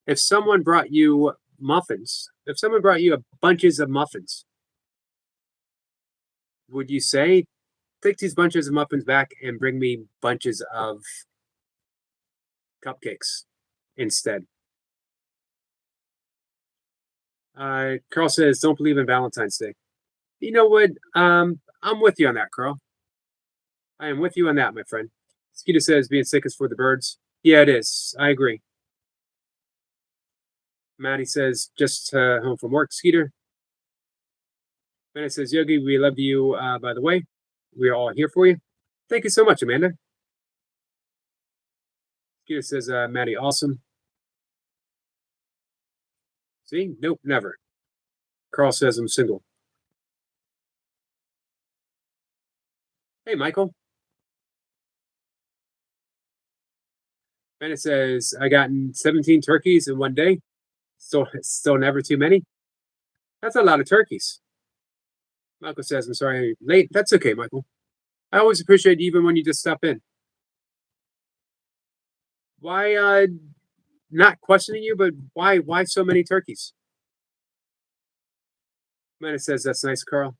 If someone brought you muffins, if someone brought you bunches of muffins, would you say, take these bunches of muffins back and bring me bunches of cupcakes instead? Carl says, don't believe in Valentine's Day. You know what? I'm with you on that, Carl. I am with you on that, my friend. Skeeter says being sick is for the birds. Yeah, it is. I agree. Maddie says just home from work, Skeeter. Amanda says, Yogi, we love you, by the way. We are all here for you. Thank you so much, Amanda. Skeeter says, Maddie, awesome. See? Nope, never. Carl says I'm single. Hey, Michael. Amanda says, I gotten 17 turkeys in one day. Still never too many. That's a lot of turkeys. Michael says, I'm sorry I'm late. That's okay, Michael. I always appreciate even when you just stop in. Why not questioning you, but why so many turkeys? Amanda says that's nice, Carl.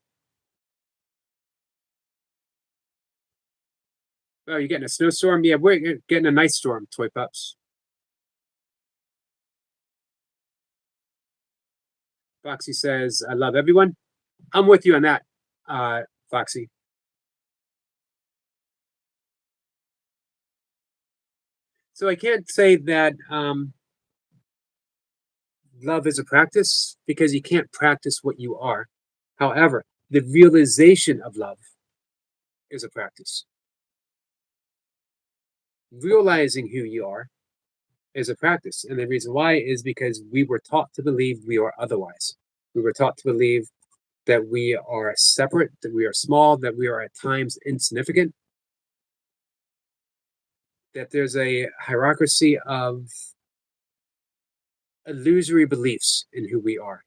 Oh, you're getting a snowstorm? Yeah, we're getting a nice storm, toy pups. Foxy says, I love everyone. I'm with you on that, Foxy. So I can't say that love is a practice because you can't practice what you are. However, the realization of love is a practice. Realizing who you are is a practice. And the reason why is because we were taught to believe we are otherwise. We were taught to believe that we are separate, that we are small, that we are at times insignificant, that there's a hierarchy of illusory beliefs in who we are.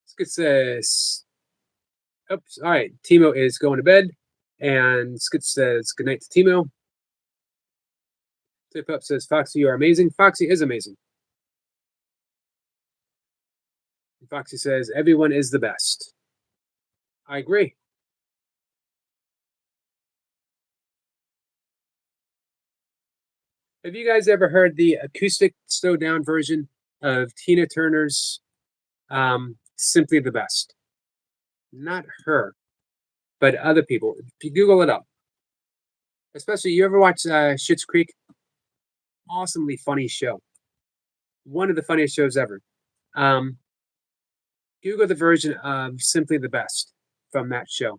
Skid says, oops, all right, Timo is going to bed. And Skid says, good night to Timo. Tip Up says, Foxy, you are amazing. Foxy is amazing. And Foxy says, everyone is the best. I agree. Have you guys ever heard the acoustic slowed down version of Tina Turner's Simply the Best? Not her, but other people. If you Google it up, especially you ever watch Schitt's Creek? Awesomely funny show. One of the funniest shows ever. Um, Google the version of Simply the Best from that show.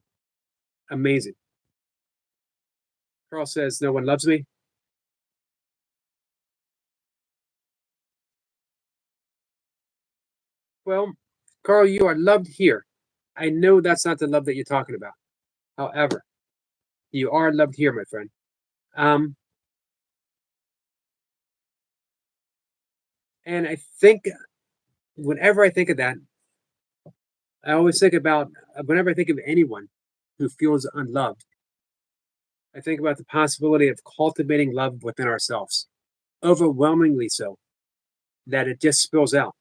Amazing. Carl says, no one loves me. Well, Carl, you are loved here. I know that's not the love that you're talking about. However, you are loved here, my friend. Um, and I think whenever I think of that, I always think about whenever I think of anyone who feels unloved, I think about the possibility of cultivating love within ourselves, overwhelmingly so, that it just spills out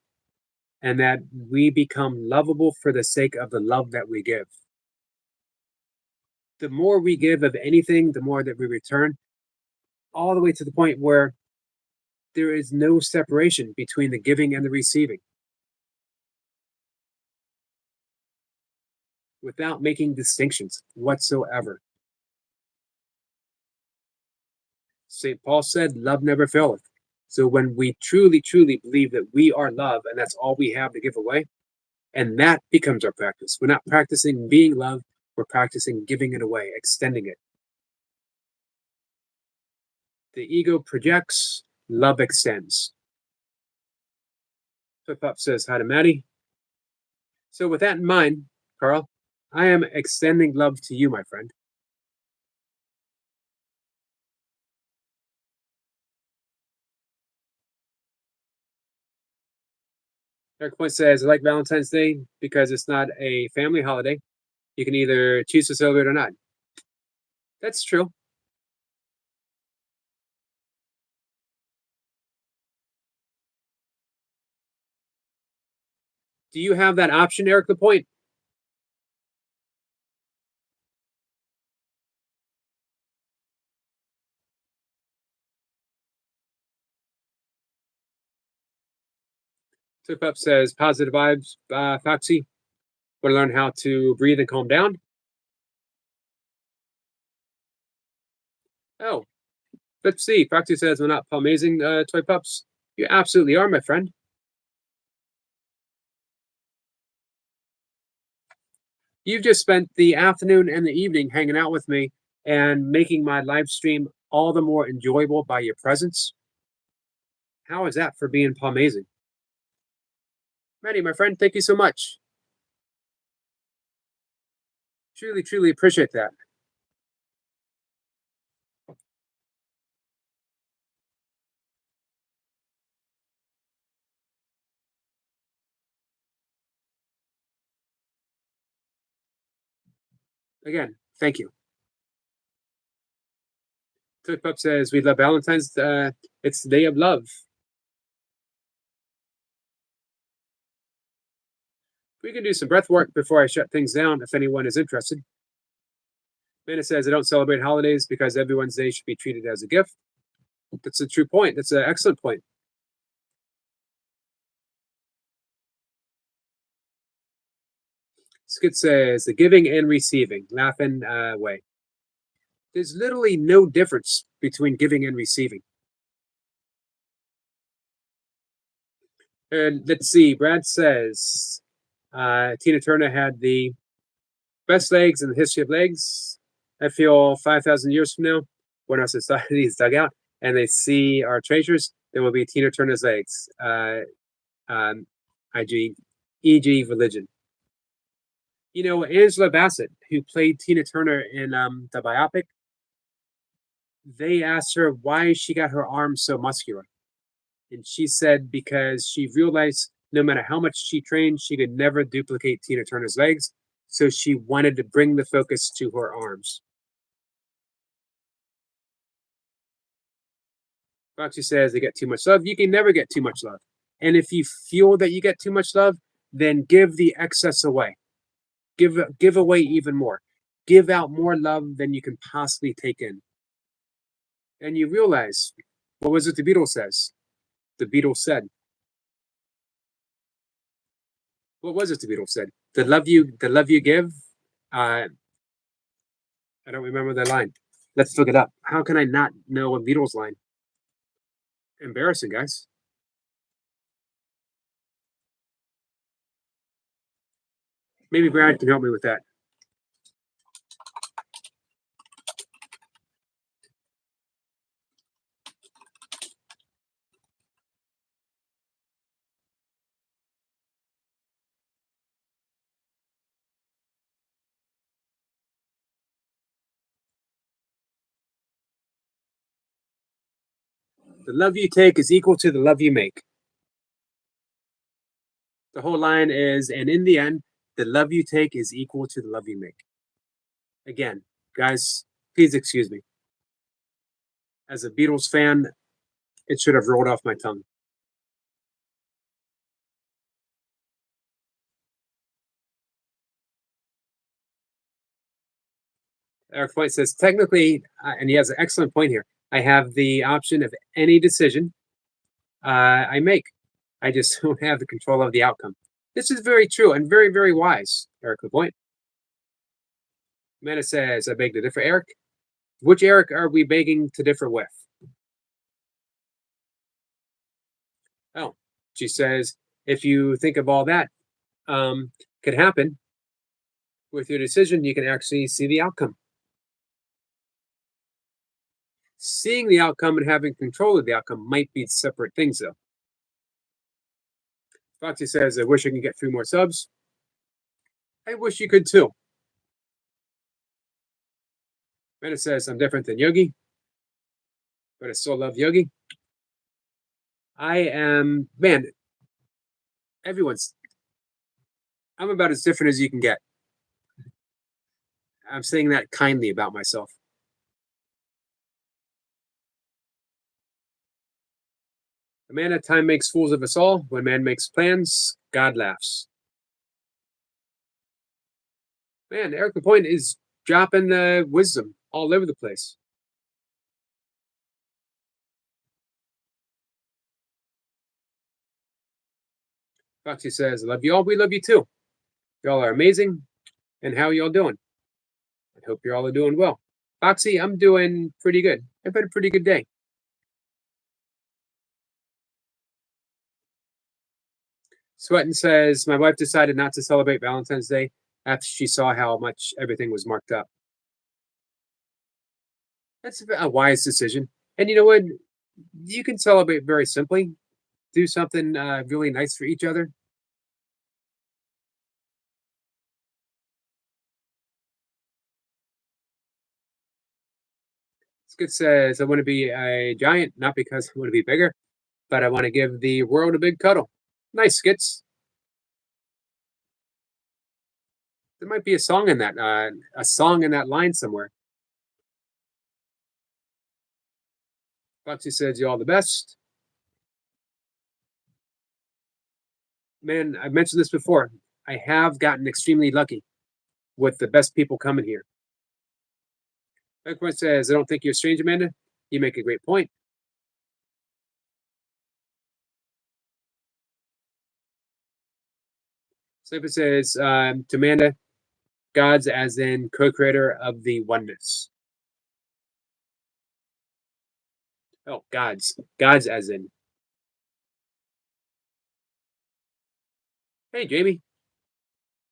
and that we become lovable for the sake of the love that we give. The more we give of anything, the more that we return, all the way to the point where there is no separation between the giving and the receiving without making distinctions whatsoever. St. Paul said, love never faileth. So when we truly, truly believe that we are love and that's all we have to give away, and that becomes our practice. We're not practicing being love, we're practicing giving it away, extending it. The ego projects, love extends. Flip Up says hi to Maddie. So with that in mind, Carl, I am extending love to you, my friend. Eric Point says, I like Valentine's Day because it's not a family holiday. You can either choose to celebrate or not. That's true. Do you have that option, Eric the Point? Tip Up says, positive vibes, Foxy. Want to learn how to breathe and calm down? Oh, let's see. Foxy says, we're not amazing, Toy Pups. You absolutely are, my friend. You've just spent the afternoon and the evening hanging out with me and making my live stream all the more enjoyable by your presence. How is that for being amazing? Maddie, my friend, thank you so much. Truly, truly appreciate that. Again, thank you. Took Pup says, we love Valentine's. It's the day of love. We can do some breath work before I shut things down if anyone is interested. Amanda says, I don't celebrate holidays because everyone's day should be treated as a gift. That's a true point. That's an excellent point. Skid says, the giving and receiving, laughing way. There's literally no difference between giving and receiving. And let's see, Brad says, Tina Turner had the best legs in the history of legs. I feel 5,000 years from now, when our society is dug out and they see our treasures, there will be Tina Turner's legs. IG, e.g., religion. You know, Angela Bassett, who played Tina Turner in the biopic, they asked her why she got her arms so muscular. And she said because she realized no matter how much she trained, she could never duplicate Tina Turner's legs. So she wanted to bring the focus to her arms. Foxy says they get too much love. You can never get too much love. And if you feel that you get too much love, then give the excess away. Give away even more. Give out more love than you can possibly take in. And you realize, what was it the Beatles says? The Beatles said. What was it the Beatles said? The love you give. I don't remember the line. Let's look it up. How can I not know a Beatles line? Embarrassing, guys. Maybe Brad can help me with that. The love you take is equal to the love you make. The whole line is, and in the end, the love you take is equal to the love you make. Again, guys, please excuse me. As a Beatles fan, it should have rolled off my tongue. Eric Point says, technically, and he has an excellent point here, I have the option of any decision I make. I just don't have the control of the outcome. This is very true and very, very wise, Eric Point. Amanda says, I beg to differ. Eric, which Eric are we begging to differ with? Oh, she says, if you think of all that could happen with your decision, you can actually see the outcome. Seeing the outcome and having control of the outcome might be separate things, though. Foxy says, I wish I could get 3 more subs. I wish you could too. Amanda says, I'm different than Yogi, but I still love Yogi. I am, man, I'm about as different as you can get. I'm saying that kindly about myself. Amanda, time makes fools of us all. When man makes plans, God laughs. Man, Eric Lapointe is dropping wisdom all over the place. Foxy says, I love you all. We love you too. Y'all are amazing. And how y'all doing? I hope you all are doing well. Foxy, I'm doing pretty good. I've had a pretty good day. Sweatin says, my wife decided not to celebrate Valentine's Day after she saw how much everything was marked up. That's a wise decision. And you know what? You can celebrate very simply. Do something really nice for each other. Skid says, I want to be a giant, not because I want to be bigger, but I want to give the world a big cuddle. Nice, Skits. There might be a song in that line somewhere. Foxy says, "You all the best." Man, I've mentioned this before. I have gotten extremely lucky with the best people coming here. Everyone says, "I don't think you're strange, Amanda." You make a great point. Sniper says, to Amanda, God's as in co-creator of the oneness. Oh, God's as in. Hey, Jamie.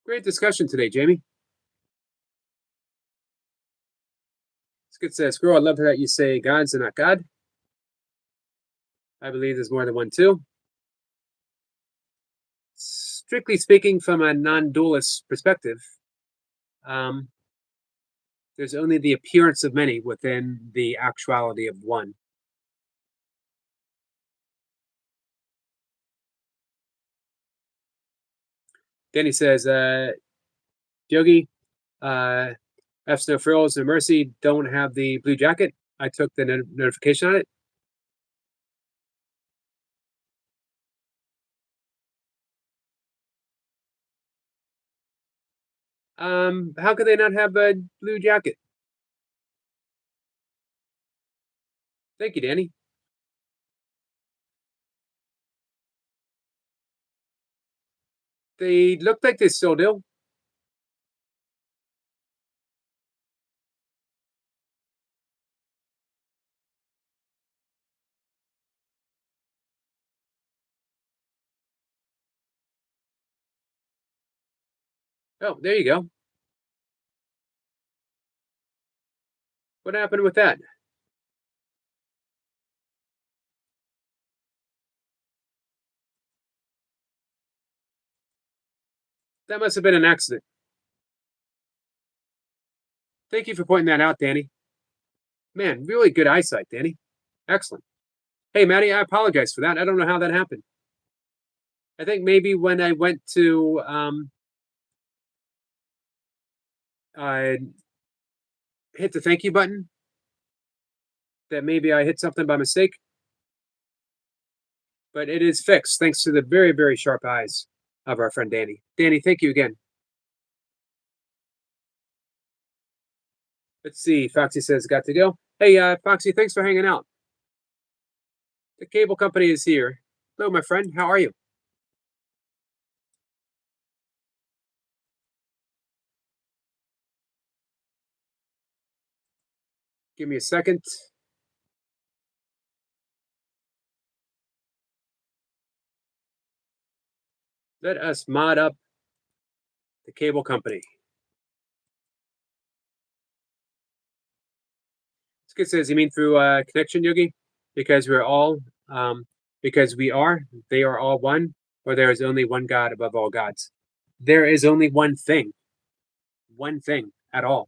Great discussion today, Jamie. Skid says, "Screw, I love that you say God's and not God. I believe there's more than one too. Strictly speaking, from a non-dualist perspective, um, there's only the appearance of many within the actuality of one. Danny says, Yogi, F Snow Frills and Mercy don't have the blue jacket. I took the notification on it. How could they not have a blue jacket? Thank you, Danny. They look like they still do. Oh, there you go. What happened with that? That must have been an accident. Thank you for pointing that out, Danny. Man, really good eyesight, Danny. Excellent. Hey, Maddie, I apologize for that. I don't know how that happened. I think maybe when I went to I hit the thank you button, that maybe I hit something by mistake. But it is fixed thanks to the very, very sharp eyes of our friend Danny. Danny, thank you again. Let's see. Foxy says, got to go. Hey, Foxy, thanks for hanging out. The cable company is here. Hello, my friend. How are you? Give me a second. Let us mod up the cable company. Skid says, you mean through connection, Yogi? Because we're all, because they are all one, or there is only one God above all gods. There is only one thing at all.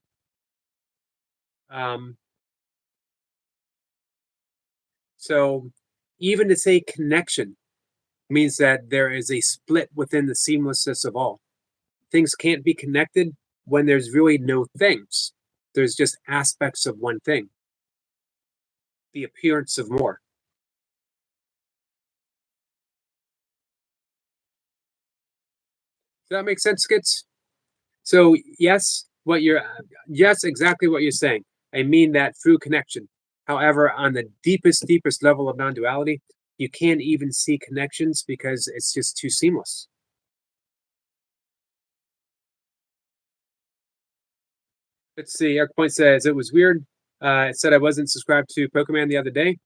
Um, so even to say connection means that there is a split within the seamlessness of all. Things can't be connected when there's really no things. There's just aspects of one thing, the appearance of more. Does that make sense, Skits? So yes, exactly what you're saying. I mean that through connection. However, on the deepest level of non-duality, you can't even see connections because it's just too seamless. Let's see. Eric Point says it was weird. It said I wasn't subscribed to Pokemon the other day.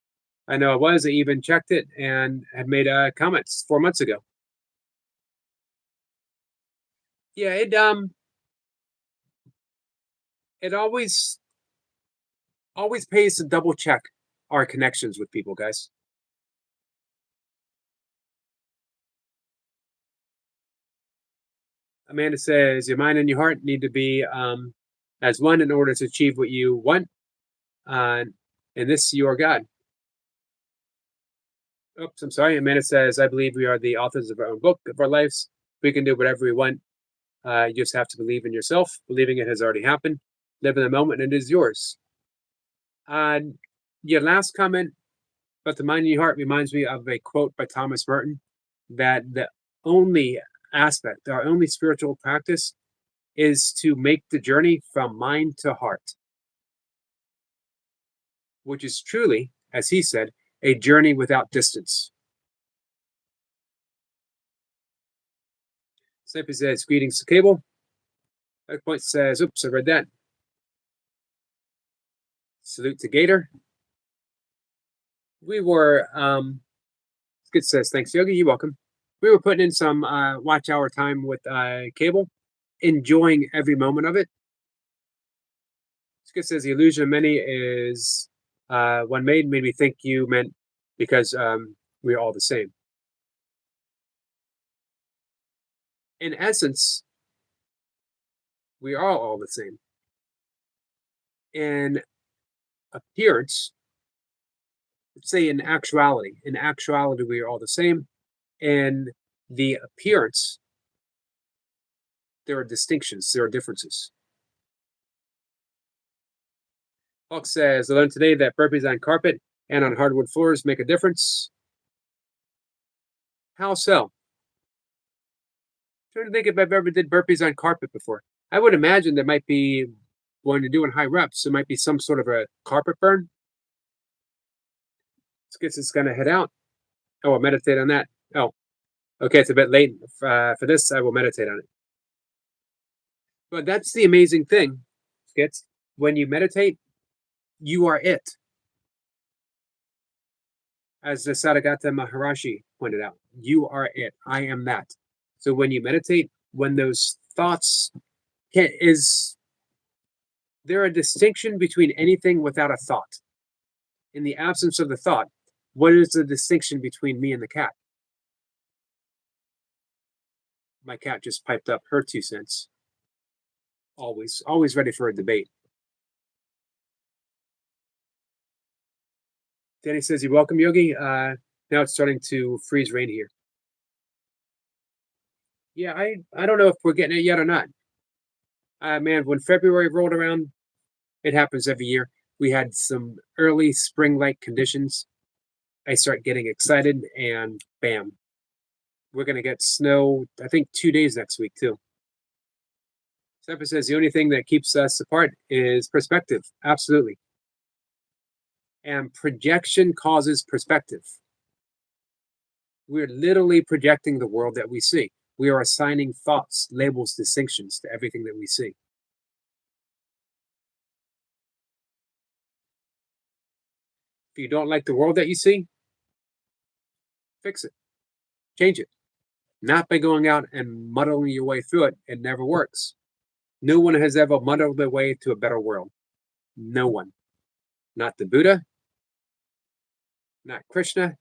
I know I was. I even checked it and had made comments 4 months ago. Yeah, it always pays to double check our connections with people, guys. Amanda says your mind and your heart need to be as one in order to achieve what you want. And this you are God. Oops, I'm sorry. Amanda says, I believe we are the authors of our own book of our lives. We can do whatever we want. You just have to believe in yourself. Believing it has already happened. Live in the moment, and it is yours. Uh, your last comment about the mind in your heart reminds me of a quote by Thomas Merton that the only aspect, our only spiritual practice is to make the journey from mind to heart, which is truly, as he said, a journey without distance. Sniper says, greetings to Cable. Point says, oops, I read that. Salute to Gator. We were, Good says, thanks, Yogi. You're welcome. We were putting in some watch hour time with Cable, enjoying every moment of it. Good says, the illusion of many is one made me think you meant because we're all the same. In essence, we are all the same. In appearance, let's say in actuality, we are all the same. In the appearance, there are distinctions, there are differences. Hawk says, I learned today that burpees on carpet and on hardwood floors make a difference. How so? I'm trying to think if I've ever did burpees on carpet before. I would imagine there might be, when you're doing high reps, there might be some sort of a carpet burn. It's going to head out. Oh, I'll meditate on that. Oh, okay, it's a bit late for this. I will meditate on it. But that's the amazing thing, Skits. When you meditate, you are it. As the Sadhgata Maharishi pointed out, you are it. I am that. So when you meditate, when those thoughts is there a distinction between anything without a thought? In the absence of the thought, what is the distinction between me and the cat? My cat just piped up her 2 cents. Always ready for a debate. Danny says, you're welcome, Yogi. Now it's starting to freeze rain here. Yeah, I don't know if we're getting it yet or not. Man, when February rolled around, it happens every year. We had some early spring-like conditions. I start getting excited, and bam, we're going to get snow, I think 2 days next week, too. Stepper says the only thing that keeps us apart is perspective. Absolutely. And projection causes perspective. We're literally projecting the world that we see. We are assigning thoughts, labels, distinctions to everything that we see. If you don't like the world that you see, fix it. Change it. Not by going out and muddling your way through it. It never works. No one has ever muddled their way to a better world. No one. Not the Buddha. Not Krishna.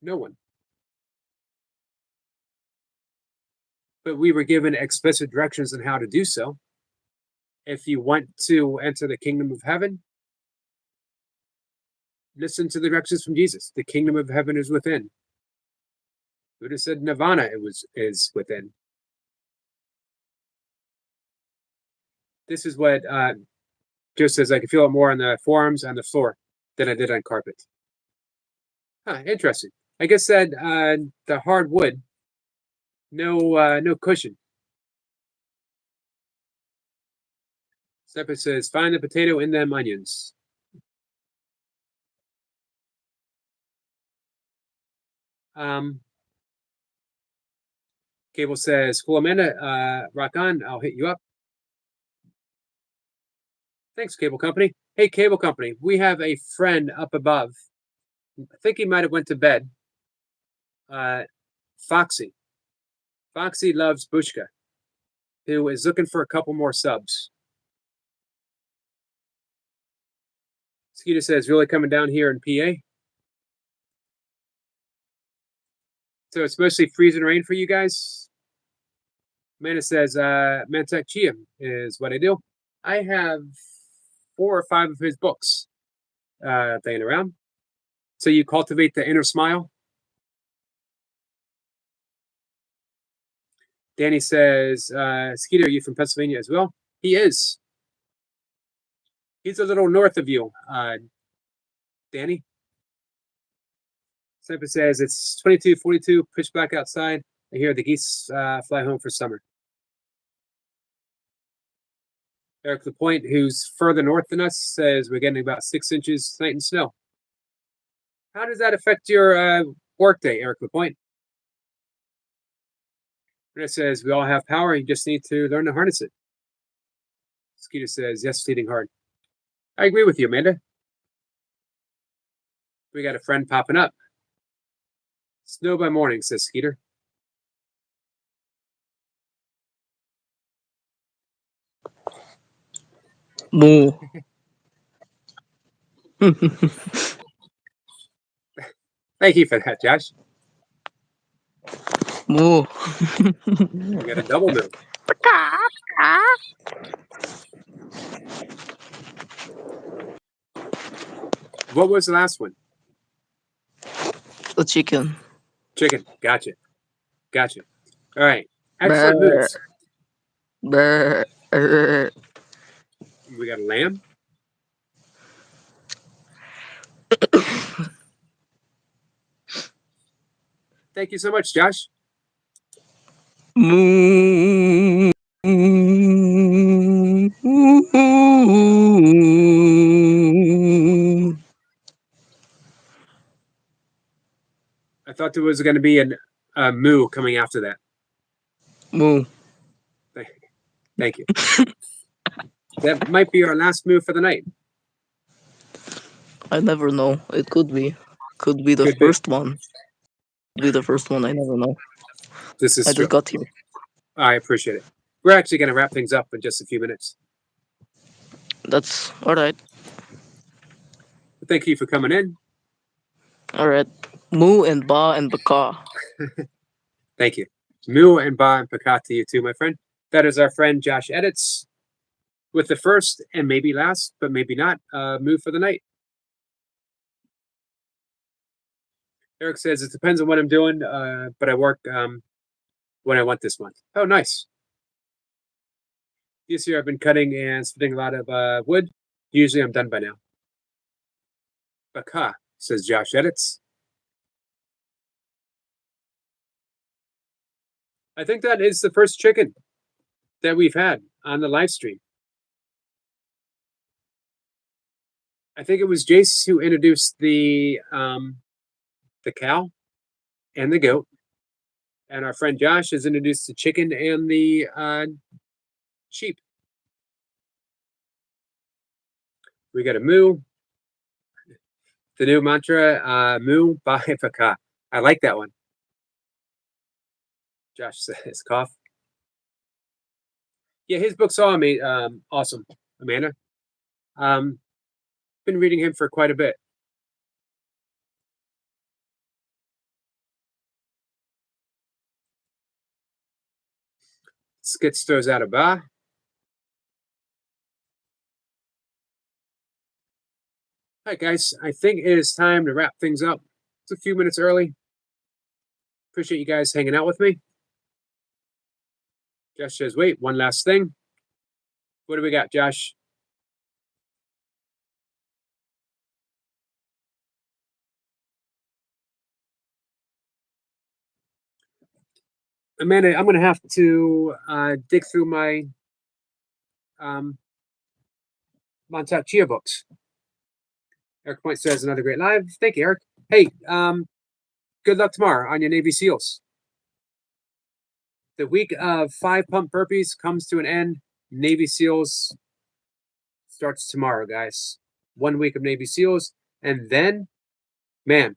No one. But we were given explicit directions on how to do so. If you want to enter the kingdom of heaven, listen to the directions from Jesus. The kingdom of heaven is within. Buddha said nirvana is within. This is what Joe says. I can feel it more on the forearms on the floor than I did on carpet. Huh, interesting. I guess that the hard wood, no cushion. Stepper says, find the potato in them onions. Cable says, cool, Amanda, rock on. I'll hit you up. Thanks, Cable Company. Hey, Cable Company, we have a friend up above. I think he might have went to bed. Foxy. Foxy loves Bushka, who is looking for a couple more subs. Skeeter says, really coming down here in PA? So it's mostly freezing rain for you guys? Amanda says, Mantek Chia is what I do. I have 4 or 5 of his books laying around. So you cultivate the inner smile. Danny says, Skeeter, are you from Pennsylvania as well? He is. He's a little north of you, Danny. Sniper says it's 22:42, pitch black outside. I hear the geese fly home for summer. Eric LaPointe, who's further north than us, says we're getting about 6 inches tonight in snow. How does that affect your workday, Eric LaPointe? It says we all have power. You just need to learn to harness it. Skeeter says yes, fleeting hard. I agree with you, Amanda. We got a friend popping up. Snow by morning, says Skeeter. Moo. Thank you for that, Josh. Moo. We got a double move. What was the last one? The chicken. Chicken. Gotcha. All right. Excellent moves. We got a lamb. Thank you so much, Josh. Moo. I thought there was going to be a moo coming after that. Moo. Thank you. That might be our last move for the night. I never know. It could be. Could be the Could be. first one. Could be the first one. I never know. This is I true. just got here. I appreciate it. We're actually going to wrap things up in just a few minutes. That's alright. Thank you for coming in. Alright. Moo and Ba and Baka. Thank you. Moo and Ba and Pakat to you too, my friend. That is our friend Josh Edits with the first and maybe last, but maybe not, move for the night. Eric says it depends on what I'm doing, but I work when I want this month. Oh, nice. This year I've been cutting and splitting a lot of wood. Usually I'm done by now. Baka, says Josh Edits. I think that is the first chicken that we've had on the live stream. I think it was Jace who introduced the cow and the goat, and our friend Josh has introduced the chicken and the sheep. We got a moo. The new mantra, moo by Paka. I like that one. Josh says cough. Yeah, his book's all awesome, Amanda. Been reading him for quite a bit. Skits throws out a ba. All right, guys, I think it is time to wrap things up. It's a few minutes early. Appreciate you guys hanging out with me. Josh says, wait, one last thing. What do we got, Josh? Amanda, I'm going to have to dig through my Montauk Chia books. Eric Point says, another great live. Thank you, Eric. Hey, good luck tomorrow on your Navy SEALs. The week of 5 pump burpees comes to an end. Navy SEALs starts tomorrow, guys. 1 week of Navy SEALs. And then, man,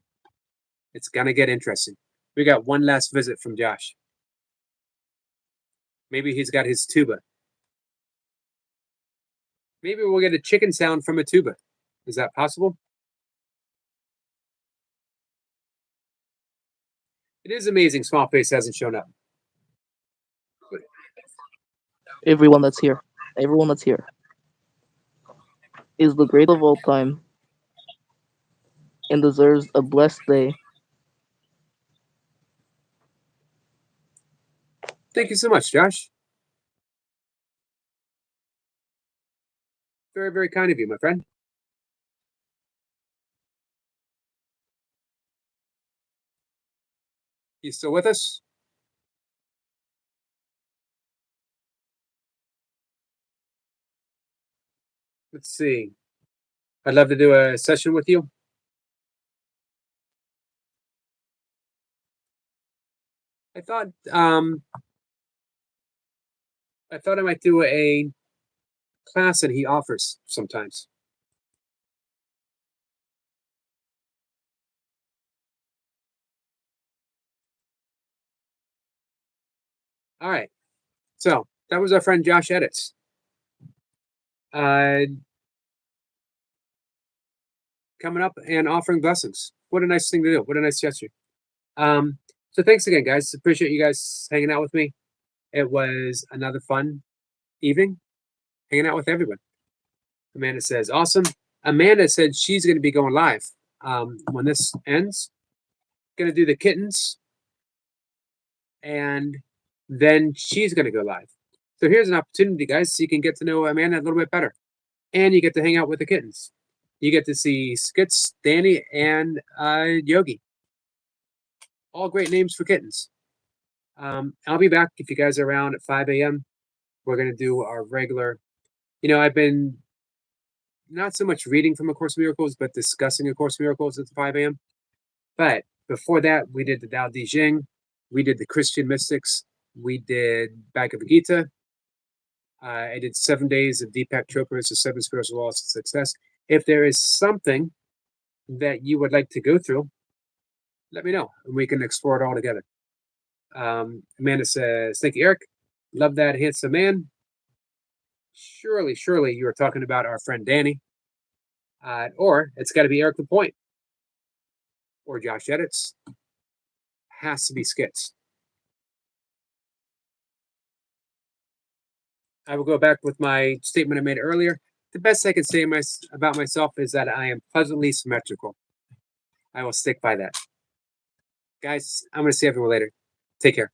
it's going to get interesting. We got one last visit from Josh. Maybe he's got his tuba. Maybe we'll get a chicken sound from a tuba. Is that possible? It is amazing Small Face hasn't shown up. Everyone that's here is the great of all time and deserves a blessed day. Thank you so much, Josh. Very, very kind of you, my friend. You still with us? Let's see. I'd love to do a session with you. I thought I thought I might do a class that he offers sometimes. All right. So that was our friend Josh Edits. Uh, coming up and offering blessings. What a nice thing to do. What a nice gesture. So thanks again, guys. Appreciate you guys hanging out with me. It was another fun evening hanging out with everyone. Amanda says, awesome. Amanda said she's going to be going live when this ends. Going to do the kittens. And then she's going to go live. So here's an opportunity, guys, so you can get to know Amanda a little bit better. And you get to hang out with the kittens. You get to see Skits, Danny, and Yogi. All great names for kittens. I'll be back if you guys are around at 5 a.m. We're going to do our regular. I've been not so much reading from A Course in Miracles, but discussing A Course in Miracles at 5 a.m. But before that, we did the Tao Te Ching. We did the Christian mystics. We did Bhagavad Gita. I did 7 days of Deepak Chopra's The 7 Spiritual Laws of Success. If there is something that you would like to go through, let me know, and we can explore it all together. Amanda says, thank you, Eric. Love that handsome man. Surely you are talking about our friend Danny. Or it's got to be Eric LaPointe. Or Josh Edits. Has to be Skits. I will go back with my statement I made earlier. The best I can say about myself is that I am pleasantly symmetrical. I will stick by that. Guys, I'm going to see everyone later. Take care.